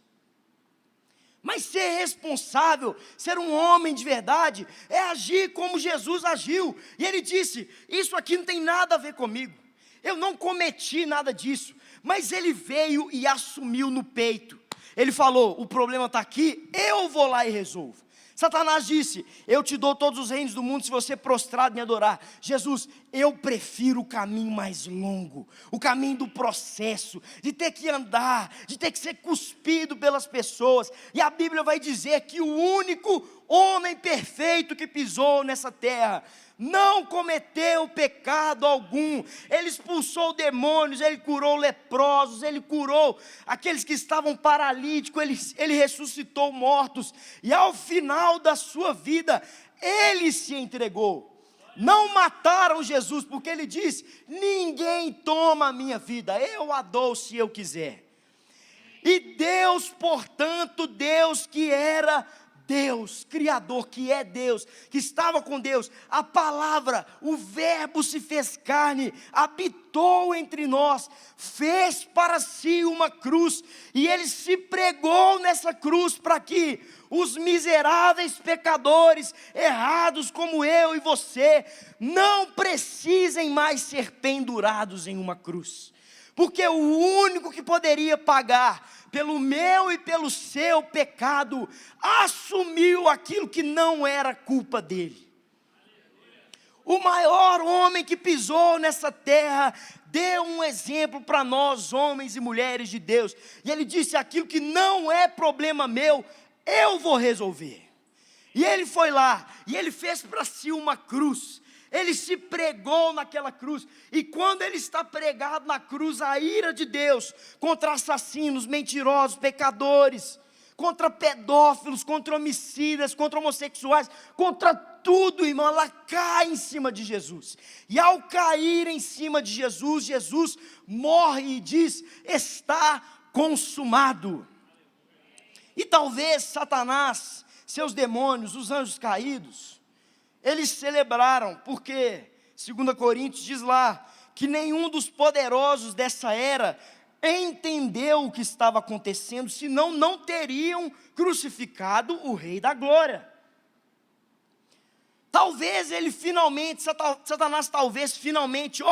Mas ser responsável, ser um homem de verdade, é agir como Jesus agiu. E ele disse, isso aqui não tem nada a ver comigo, eu não cometi nada disso. Mas ele veio e assumiu no peito. Ele falou, o problema está aqui, eu vou lá e resolvo. Satanás disse, eu te dou todos os reinos do mundo se você prostrado me adorar. Jesus, eu prefiro o caminho mais longo, o caminho do processo, de ter que andar, de ter que ser cuspido pelas pessoas. E a Bíblia vai dizer que o único homem perfeito que pisou nessa terra não cometeu pecado algum. Ele expulsou demônios, ele curou leprosos, ele curou aqueles que estavam paralíticos, ele ressuscitou mortos, e ao final da sua vida, ele se entregou. Não mataram Jesus, porque ele disse, ninguém toma a minha vida, eu a dou se eu quiser. E Deus, portanto, Deus que era Deus, Criador, que é Deus, que estava com Deus, a palavra, o verbo se fez carne, habitou entre nós, fez para si uma cruz, e ele se pregou nessa cruz para que os miseráveis pecadores, errados como eu e você, não precisem mais ser pendurados em uma cruz, porque o único que poderia pagar pelo meu e pelo seu pecado, assumiu aquilo que não era culpa dele. O maior homem que pisou nessa terra, deu um exemplo para nós, homens e mulheres de Deus, e ele disse, aquilo que não é problema meu, eu vou resolver. E ele foi lá, e ele fez para si uma cruz, ele se pregou naquela cruz, e quando ele está pregado na cruz, a ira de Deus, contra assassinos, mentirosos, pecadores, contra pedófilos, contra homicidas, contra homossexuais, contra tudo, irmão, ela cai em cima de Jesus, e ao cair em cima de Jesus, Jesus morre e diz, está consumado. E talvez Satanás, seus demônios, os anjos caídos, eles celebraram, porque 2 Coríntios diz lá, que nenhum dos poderosos dessa era entendeu o que estava acontecendo, senão não teriam crucificado o Rei da Glória. Talvez ele finalmente, Satanás talvez finalmente,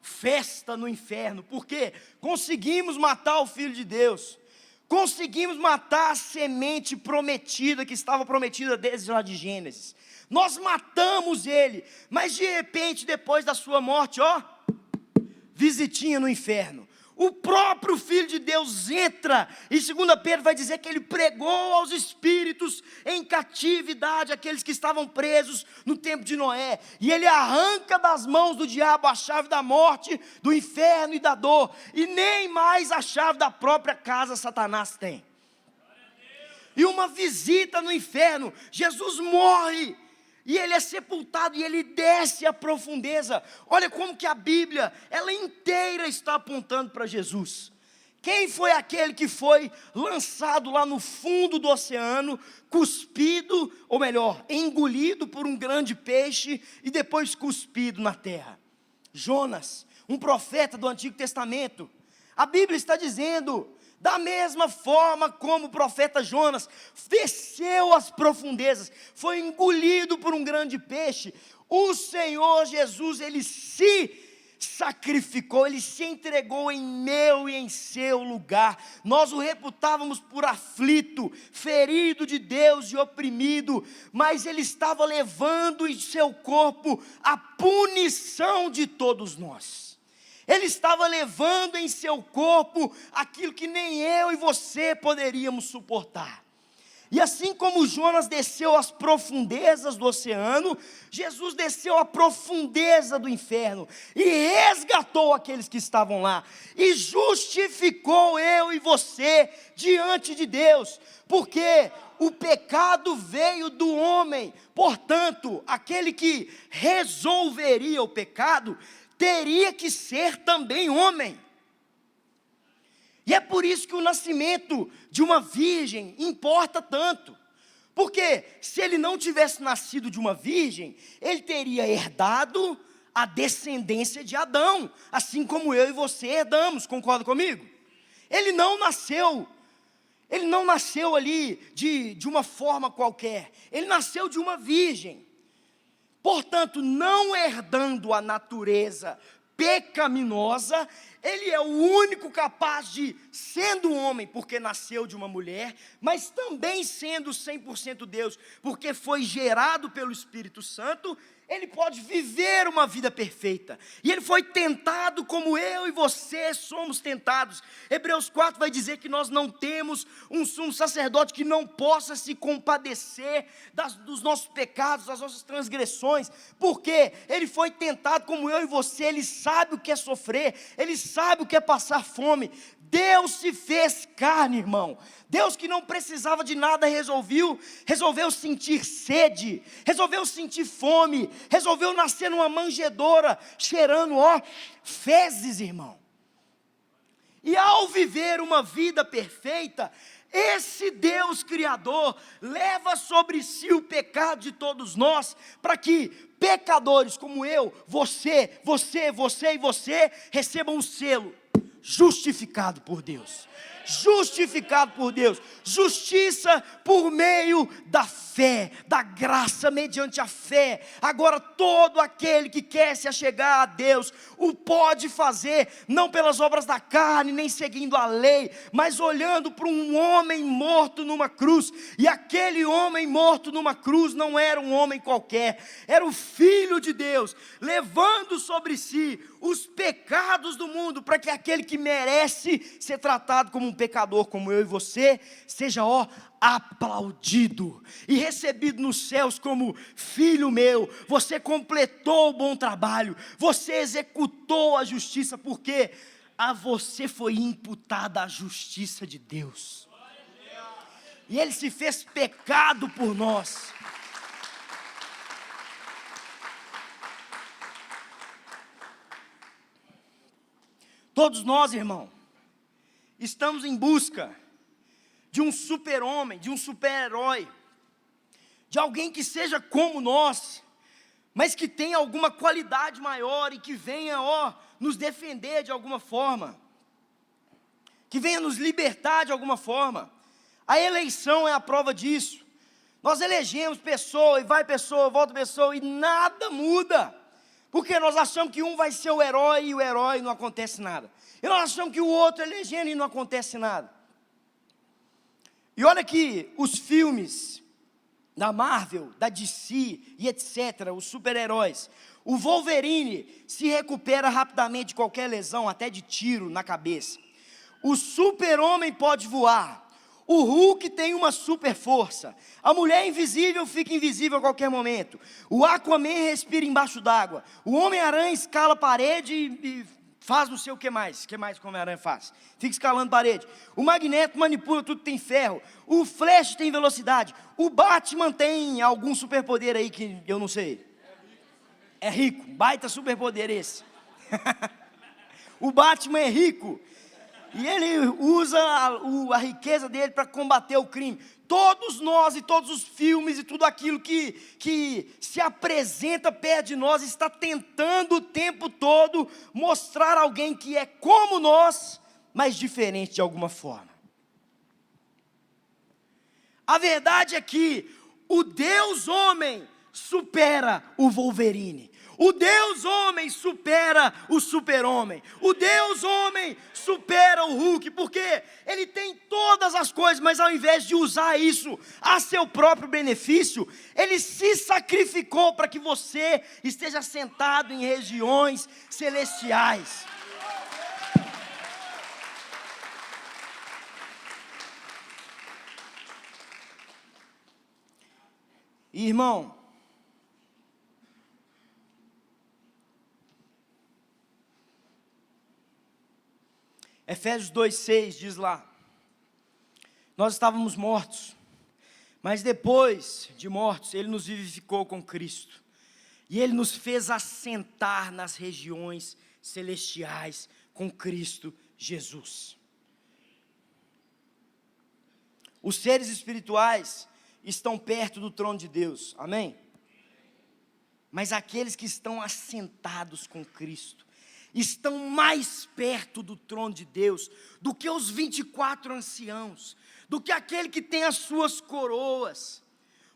festa no inferno, porque conseguimos matar o Filho de Deus, conseguimos matar a semente prometida, que estava prometida desde lá de Gênesis, nós matamos ele, mas de repente, depois da sua morte, visitinha no inferno, o próprio Filho de Deus entra, e 2 Pedro vai dizer que ele pregou aos espíritos em catividade, aqueles que estavam presos no tempo de Noé, e ele arranca das mãos do diabo a chave da morte, do inferno e da dor, e nem mais a chave da própria casa Satanás tem. E uma visita no inferno, Jesus morre, e ele é sepultado, e ele desce à profundeza. Olha como que a Bíblia, ela inteira está apontando para Jesus. Quem foi aquele que foi lançado lá no fundo do oceano, cuspido, ou melhor, engolido por um grande peixe, e depois cuspido na terra? Jonas, um profeta do Antigo Testamento. A Bíblia está dizendo, da mesma forma como o profeta Jonas desceu às profundezas, foi engolido por um grande peixe, o Senhor Jesus, ele se sacrificou, Ele se entregou em meu e em seu lugar. Nós o reputávamos por aflito, ferido de Deus e oprimido, mas Ele estava levando em seu corpo a punição de todos nós. Ele estava levando em seu corpo aquilo que nem eu e você poderíamos suportar. E assim como Jonas desceu às profundezas do oceano, Jesus desceu à profundeza do inferno e resgatou aqueles que estavam lá, e justificou eu e você diante de Deus, porque o pecado veio do homem. Portanto, aquele que resolveria o pecado teria que ser também homem. E é por isso que o nascimento de uma virgem importa tanto. Porque se ele não tivesse nascido de uma virgem, ele teria herdado a descendência de Adão, assim como eu e você herdamos, concorda comigo? Ele não nasceu ali de uma forma qualquer, ele nasceu de uma virgem. Portanto, não herdando a natureza pecaminosa, ele é o único capaz de, sendo homem, porque nasceu de uma mulher, mas também sendo 100% Deus, porque foi gerado pelo Espírito Santo, ele pode viver uma vida perfeita. E ele foi tentado como eu e você somos tentados. Hebreus 4 vai dizer que nós não temos um sumo sacerdote que não possa se compadecer dos nossos pecados, das nossas transgressões, porque ele foi tentado como eu e você. Ele sabe o que é sofrer, ele sabe o que é passar fome. Deus se fez carne, irmão. Deus, que não precisava de nada, resolveu sentir sede, resolveu sentir fome, resolveu nascer numa manjedoura, cheirando, fezes, irmão. E ao viver uma vida perfeita, esse Deus Criador leva sobre si o pecado de todos nós, para que pecadores como eu, você e você, recebam o selo justificado por Deus. Justificado por Deus, justiça por meio da fé, da graça mediante a fé. Agora todo aquele que quer se achegar a Deus, o pode fazer, não pelas obras da carne, nem seguindo a lei, mas olhando para um homem morto numa cruz. E aquele homem morto numa cruz não era um homem qualquer, era o Filho de Deus, levando sobre si os pecados do mundo, para que aquele que merece ser tratado como um pecador, como eu e você, seja aplaudido e recebido nos céus como filho meu. Você completou o bom trabalho, você executou a justiça, porque a você foi imputada a justiça de Deus, e Ele se fez pecado por nós. Todos nós, irmão, estamos em busca de um super-homem, de um super-herói, de alguém que seja como nós, mas que tenha alguma qualidade maior e que venha, nos defender de alguma forma, que venha nos libertar de alguma forma. A eleição é a prova disso. Nós elegemos pessoa, e vai pessoa, volta pessoa, e nada muda. Porque nós achamos que um vai ser o herói, e o herói não acontece nada. E nós achamos que o outro é elegendo e não acontece nada. E olha que os filmes da Marvel, da DC e etc., os super-heróis, o Wolverine se recupera rapidamente de qualquer lesão, até de tiro na cabeça. O super-homem pode voar. O Hulk tem uma super força. A mulher invisível fica invisível a qualquer momento. O Aquaman respira embaixo d'água. O Homem-Aranha escala parede e faz não sei o que mais. O que mais que o Homem-Aranha faz? Fica escalando parede. O Magneto manipula tudo que tem ferro. O Flash tem velocidade. O Batman tem algum superpoder aí que eu não sei. É rico. Baita superpoder esse. O Batman é rico. E ele usa a riqueza dele para combater o crime. Todos nós e todos os filmes e tudo aquilo que se apresenta perto de nós está tentando o tempo todo mostrar alguém que é como nós, mas diferente de alguma forma. A verdade é que o Deus homem supera o Wolverine. O Deus homem supera o super-homem. O Deus homem supera o Hulk, porque ele tem todas as coisas, mas ao invés de usar isso a seu próprio benefício, ele se sacrificou para que você esteja sentado em regiões celestiais. Irmão, Efésios 2,6 diz lá: nós estávamos mortos, mas depois de mortos, Ele nos vivificou com Cristo, e Ele nos fez assentar nas regiões celestiais com Cristo Jesus. Os seres espirituais estão perto do trono de Deus, amém? Mas aqueles que estão assentados com Cristo, estão mais perto do trono de Deus, do que os 24 anciãos, do que aquele que tem as suas coroas,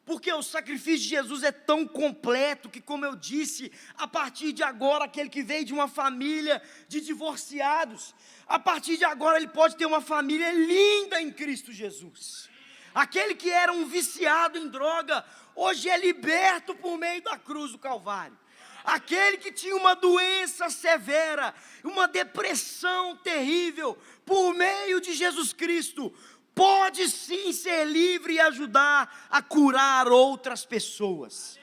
porque o sacrifício de Jesus é tão completo, que como eu disse, a partir de agora, aquele que veio de uma família de divorciados, a partir de agora ele pode ter uma família linda em Cristo Jesus. Aquele que era um viciado em droga, hoje é liberto por meio da cruz do Calvário. Aquele que tinha uma doença severa, uma depressão terrível, por meio de Jesus Cristo, pode sim ser livre e ajudar a curar outras pessoas.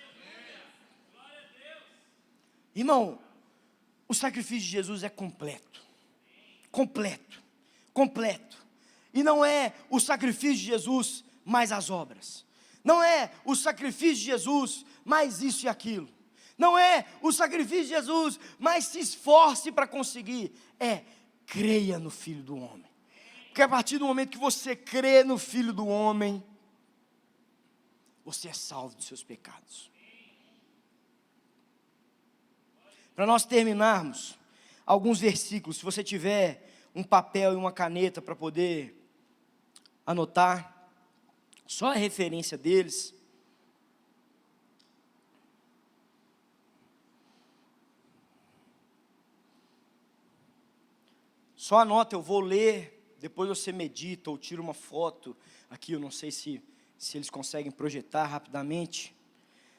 Irmão, o sacrifício de Jesus é completo, completo, completo. E não é o sacrifício de Jesus mais as obras, não é o sacrifício de Jesus mais isso e aquilo, não é o sacrifício de Jesus, mas se esforce para conseguir. Creia no Filho do Homem. Porque a partir do momento que você crê no Filho do Homem, você é salvo dos seus pecados. Para nós terminarmos, alguns versículos, se você tiver um papel e uma caneta para poder anotar, só a referência deles. Só anota, eu vou ler, depois você medita ou tira uma foto. Aqui eu não sei se eles conseguem projetar rapidamente.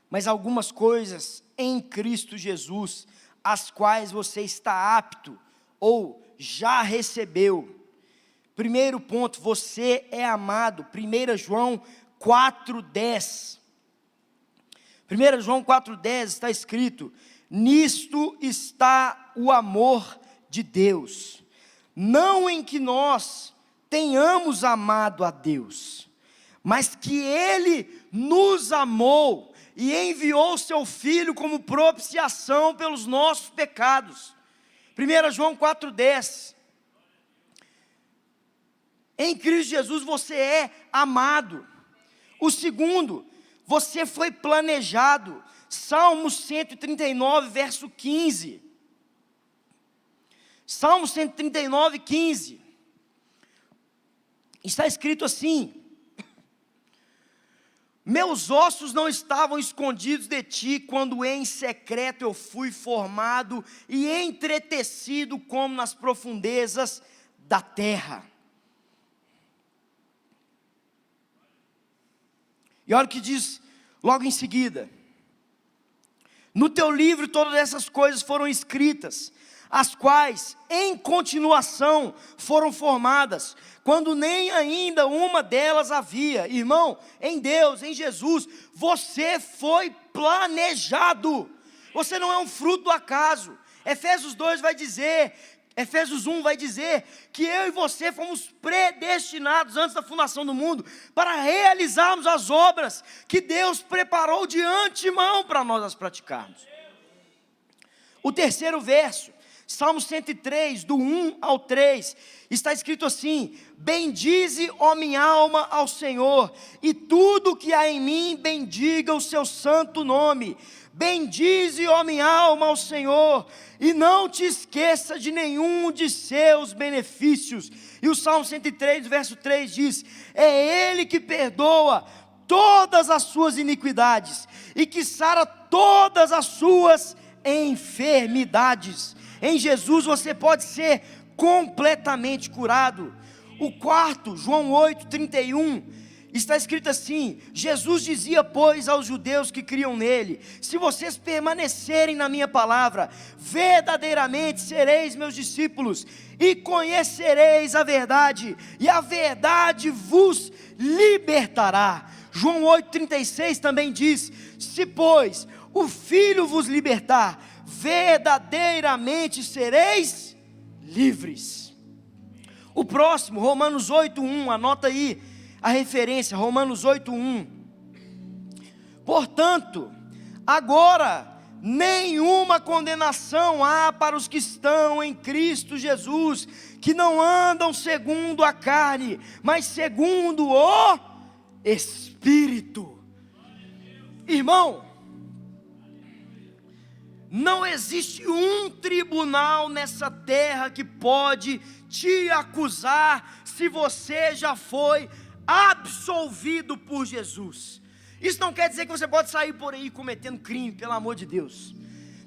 Mas algumas coisas em Cristo Jesus, as quais você está apto ou já recebeu. Primeiro ponto, você é amado. 1 João 4,10. 1 João 4,10 está escrito: nisto está o amor de Deus, não em que nós tenhamos amado a Deus, mas que Ele nos amou e enviou seu Filho como propiciação pelos nossos pecados. 1 João 4,10. Em Cristo Jesus você é amado. O segundo, você foi planejado. Salmo 139, verso 15. Salmo 139, 15. Está escrito assim: meus ossos não estavam escondidos de ti, quando em secreto eu fui formado e entretecido como nas profundezas da terra. E olha o que diz logo em seguida: no teu livro todas essas coisas foram escritas, as quais em continuação foram formadas, quando nem ainda uma delas havia. Irmão, em Deus, em Jesus, você foi planejado. Você não é um fruto do acaso. Efésios 1 vai dizer que eu e você fomos predestinados antes da fundação do mundo para realizarmos as obras que Deus preparou de antemão para nós as praticarmos. O terceiro verso, Salmo 103, do 1 ao 3, está escrito assim: bendize, ó minha alma, ao Senhor, e tudo que há em mim bendiga o seu santo nome. Bendize, ó minha alma, ao Senhor, e não te esqueça de nenhum de seus benefícios. E o Salmo 103, verso 3 diz: é Ele que perdoa todas as suas iniquidades, e que sara todas as suas enfermidades. Em Jesus você pode ser completamente curado. O quarto, João 8:31, está escrito assim: Jesus dizia, pois, aos judeus que criam nele: se vocês permanecerem na minha palavra, verdadeiramente sereis meus discípulos, e conhecereis a verdade, e a verdade vos libertará. João 8:36 também diz: se pois o Filho vos libertar, verdadeiramente sereis livres. O próximo, Romanos 8:1, anota aí a referência, Romanos 8:1. Portanto, agora nenhuma condenação há para os que estão em Cristo Jesus, que não andam segundo a carne, mas segundo o Espírito. Irmão, não existe um tribunal nessa terra que pode te acusar se você já foi absolvido por Jesus. Isso não quer dizer que você pode sair por aí cometendo crime, pelo amor de Deus,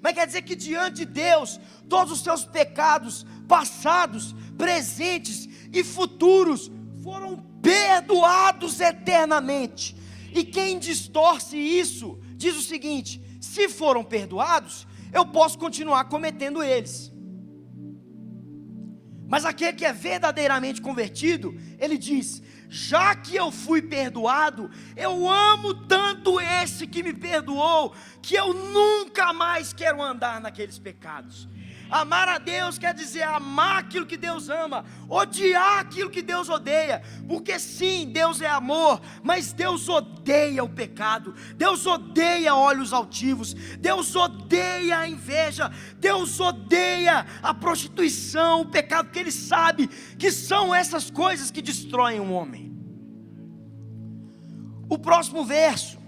mas quer dizer que diante de Deus, todos os seus pecados, passados, presentes e futuros, foram perdoados eternamente. E quem distorce isso, diz o seguinte: se foram perdoados, eu posso continuar cometendo eles. Mas aquele que é verdadeiramente convertido, ele diz: já que eu fui perdoado, eu amo tanto esse que me perdoou, que eu nunca mais quero andar naqueles pecados. Amar a Deus quer dizer amar aquilo que Deus ama, odiar aquilo que Deus odeia, porque sim, Deus é amor, mas Deus odeia o pecado, Deus odeia olhos altivos, Deus odeia a inveja, Deus odeia a prostituição, o pecado, porque Ele sabe que são essas coisas que destroem o homem. O próximo verso,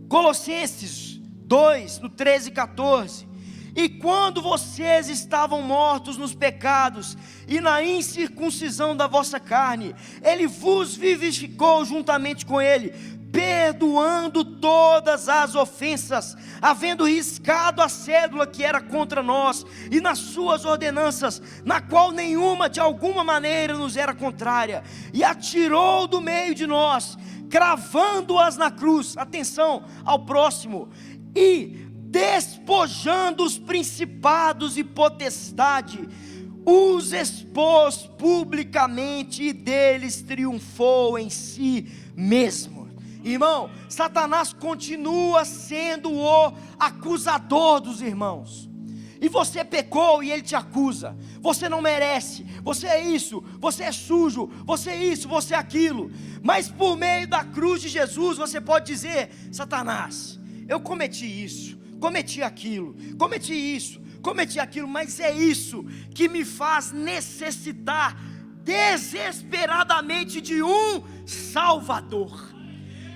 Colossenses 2, no 13 e 14: e quando vocês estavam mortos nos pecados e na incircuncisão da vossa carne, Ele vos vivificou juntamente com Ele, perdoando todas as ofensas, havendo riscado a cédula que era contra nós, e nas suas ordenanças, na qual nenhuma de alguma maneira nos era contrária, e atirou do meio de nós, cravando-as na cruz. Atenção ao próximo: e despojando os principados e potestade, os expôs publicamente, e deles triunfou em si mesmo. Irmão, Satanás continua sendo o acusador dos irmãos. E você pecou e ele te acusa: você não merece, você é isso, você é sujo, você é isso, você é aquilo. Mas por meio da cruz de Jesus você pode dizer: Satanás, eu cometi isso, cometi aquilo, cometi isso, cometi aquilo, mas é isso que me faz necessitar desesperadamente de um Salvador.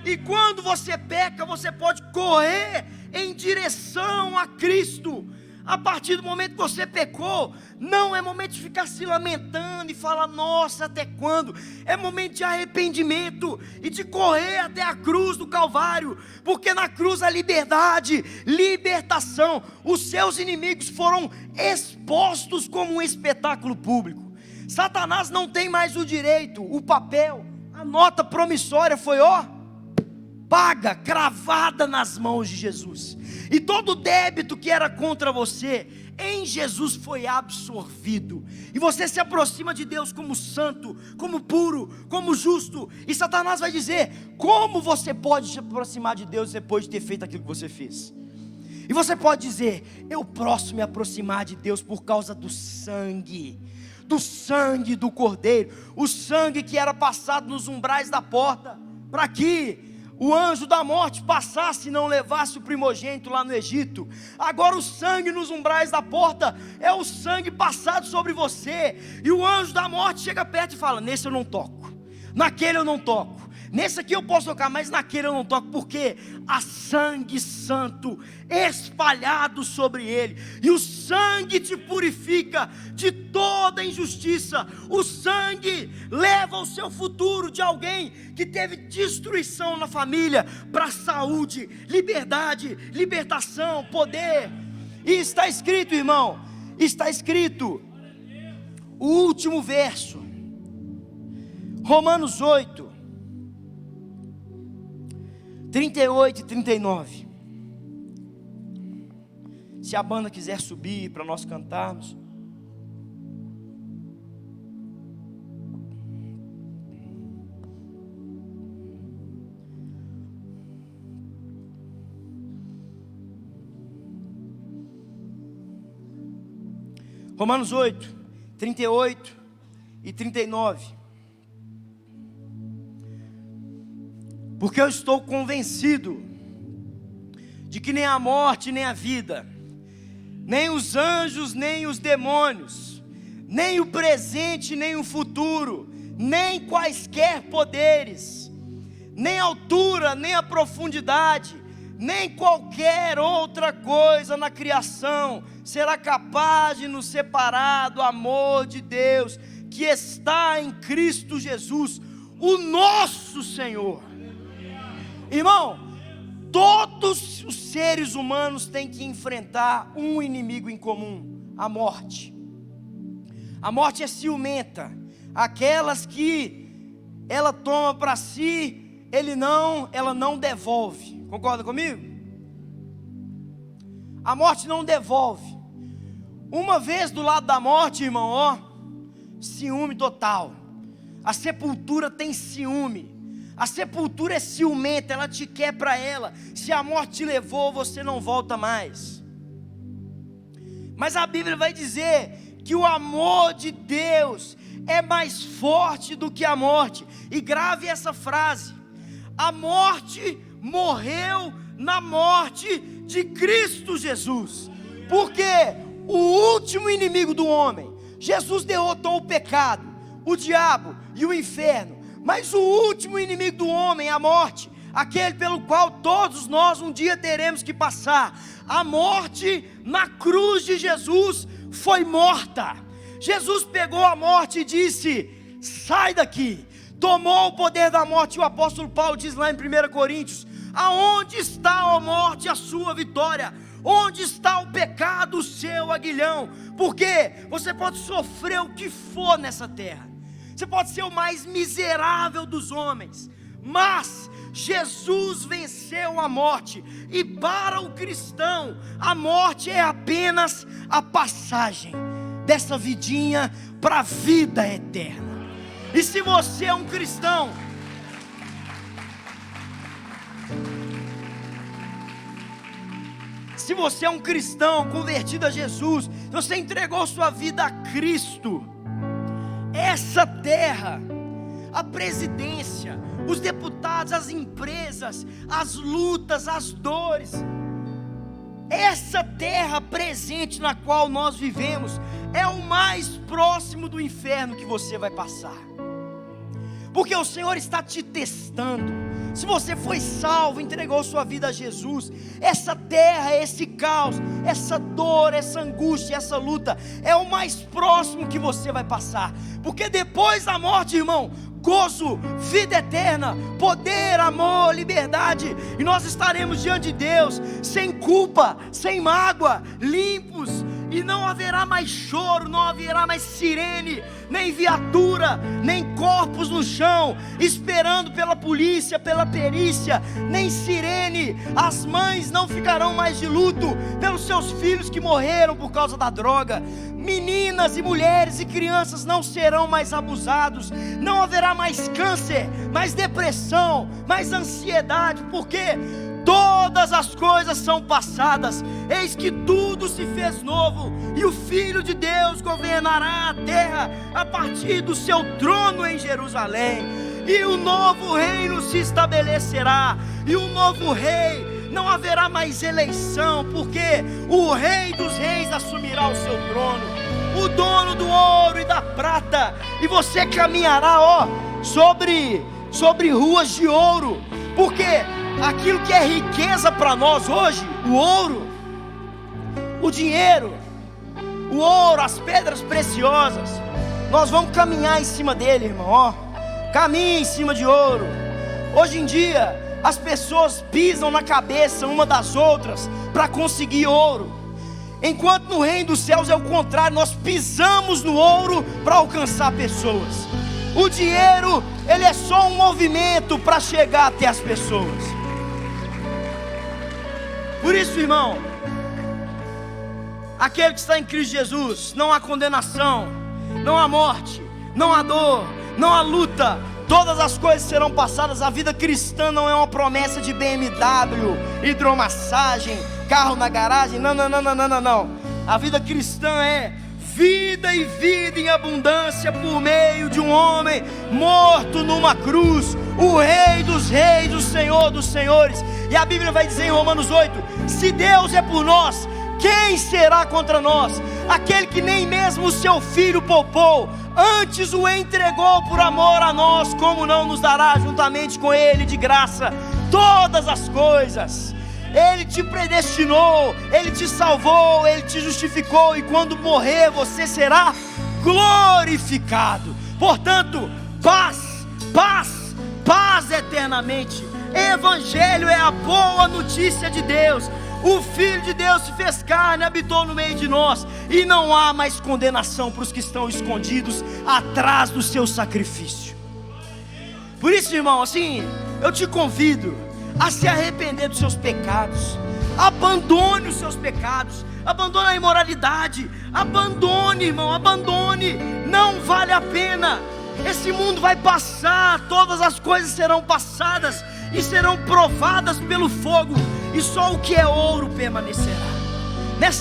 E quando você peca, você pode correr em direção a Cristo. A partir do momento que você pecou, não é momento de ficar se lamentando e falar: nossa, até quando? É momento de arrependimento e de correr até a cruz do Calvário, porque na cruz há liberdade, libertação. Os seus inimigos foram expostos como um espetáculo público. Satanás não tem mais o direito, o papel, a nota promissória foi paga, cravada nas mãos de Jesus. E todo débito que era contra você, em Jesus foi absorvido. E você se aproxima de Deus como santo, como puro, como justo. E Satanás vai dizer: como você pode se aproximar de Deus depois de ter feito aquilo que você fez? E você pode dizer: eu posso me aproximar de Deus por causa do sangue do Cordeiro, o sangue que era passado nos umbrais da porta, para que o anjo da morte passasse e não levasse o primogênito lá no Egito. Agora o sangue nos umbrais da porta é o sangue passado sobre você. E o anjo da morte chega perto e fala: nesse eu não toco, naquele eu não toco. Nesse aqui eu posso tocar, mas naquele eu não toco, porque há sangue santo espalhado sobre ele, e o sangue te purifica de toda injustiça. O sangue leva o seu futuro de alguém que teve destruição na família para saúde, liberdade, libertação, poder. E está escrito, irmão, está escrito, o último verso, Romanos 8, 38 e 39. Se a banda quiser subir para nós cantarmos. Romanos 8, 38 e 39. Porque eu estou convencido de que nem a morte, nem a vida, nem os anjos, nem os demônios, nem o presente, nem o futuro, nem quaisquer poderes, nem a altura, nem a profundidade, nem qualquer outra coisa na criação será capaz de nos separar do amor de Deus que está em Cristo Jesus, o nosso Senhor. Irmão, todos os seres humanos têm que enfrentar um inimigo em comum: a morte. A morte é ciumenta, aquelas que ela toma para si, ela não devolve. Concorda comigo? A morte não devolve. Uma vez do lado da morte, irmão, ciúme total. A sepultura tem ciúme. A sepultura é ciumenta, ela te quer para ela. Se a morte te levou, você não volta mais. Mas a Bíblia vai dizer que o amor de Deus é mais forte do que a morte. E grave essa frase: a morte morreu na morte de Cristo Jesus. Porque o último inimigo do homem, Jesus derrotou o pecado, o diabo e o inferno. Mas o último inimigo do homem, a morte, aquele pelo qual todos nós um dia teremos que passar, a morte na cruz de Jesus foi morta. Jesus pegou a morte e disse: sai daqui. Tomou o poder da morte. E o apóstolo Paulo diz lá em 1 Coríntios: aonde está, ó morte, a sua vitória? Onde está o pecado, o seu aguilhão? Porque você pode sofrer o que for nessa terra, você pode ser o mais miserável dos homens, mas Jesus venceu a morte. E para o cristão, a morte é apenas a passagem dessa vidinha para a vida eterna. E se você é um cristão, se você é um cristão convertido a Jesus, se você entregou sua vida a Cristo, essa terra, a presidência, os deputados, as empresas, as lutas, as dores, essa terra presente na qual nós vivemos, é o mais próximo do inferno que você vai passar. Porque o Senhor está te testando. Se você foi salvo, entregou sua vida a Jesus, essa terra, esse caos, essa dor, essa angústia, essa luta, é o mais próximo que você vai passar. Porque depois da morte, irmão, gozo, vida eterna, poder, amor, liberdade, e nós estaremos diante de Deus, sem culpa, sem mágoa, limpos, e não haverá mais choro, não haverá mais sirene, nem viatura, nem corpos no chão, esperando pela polícia, pela perícia, nem sirene. As mães não ficarão mais de luto pelos seus filhos que morreram por causa da droga. Meninas e mulheres e crianças não serão mais abusados. Não haverá mais câncer, mais depressão, mais ansiedade, porque todas as coisas são passadas, eis que tudo se fez novo, e o Filho de Deus governará a terra a partir do seu trono em Jerusalém, e o novo reino se estabelecerá, e o novo rei, não haverá mais eleição, porque o Rei dos Reis assumirá o seu trono, o dono do ouro e da prata, e você caminhará sobre sobre ruas de ouro, porque aquilo que é riqueza para nós hoje, o ouro, o dinheiro, o ouro, as pedras preciosas, nós vamos caminhar em cima dele, irmão, ó, caminha em cima de ouro. Hoje em dia, as pessoas pisam na cabeça uma das outras para conseguir ouro, enquanto no reino dos céus é o contrário, nós pisamos no ouro para alcançar pessoas. O dinheiro, ele é só um movimento para chegar até as pessoas. Por isso, irmão, aquele que está em Cristo Jesus, não há condenação, não há morte, não há dor, não há luta, todas as coisas serão passadas. A vida cristã não é uma promessa de BMW, hidromassagem, carro na garagem, não. A vida cristã é vida e vida em abundância por meio de um homem morto numa cruz, o Rei dos Reis, o Senhor dos Senhores. E a Bíblia vai dizer em Romanos 8: se Deus é por nós, quem será contra nós? Aquele que nem mesmo o seu filho poupou, antes o entregou por amor a nós, como não nos dará juntamente com ele de graça todas as coisas? Ele te predestinou, Ele te salvou, Ele te justificou, e quando morrer você será glorificado. Portanto, paz, paz, paz eternamente. Evangelho é a boa notícia de Deus. O Filho de Deus se fez carne, habitou no meio de nós, e não há mais condenação para os que estão escondidos atrás do seu sacrifício. Por isso, irmão, assim, eu te convido a se arrepender dos seus pecados. Abandone os seus pecados, abandone a imoralidade, abandone, irmão, abandone. Não vale a pena. Esse mundo vai passar, todas as coisas serão passadas e serão provadas pelo fogo, e só o que é ouro permanecerá. Nessa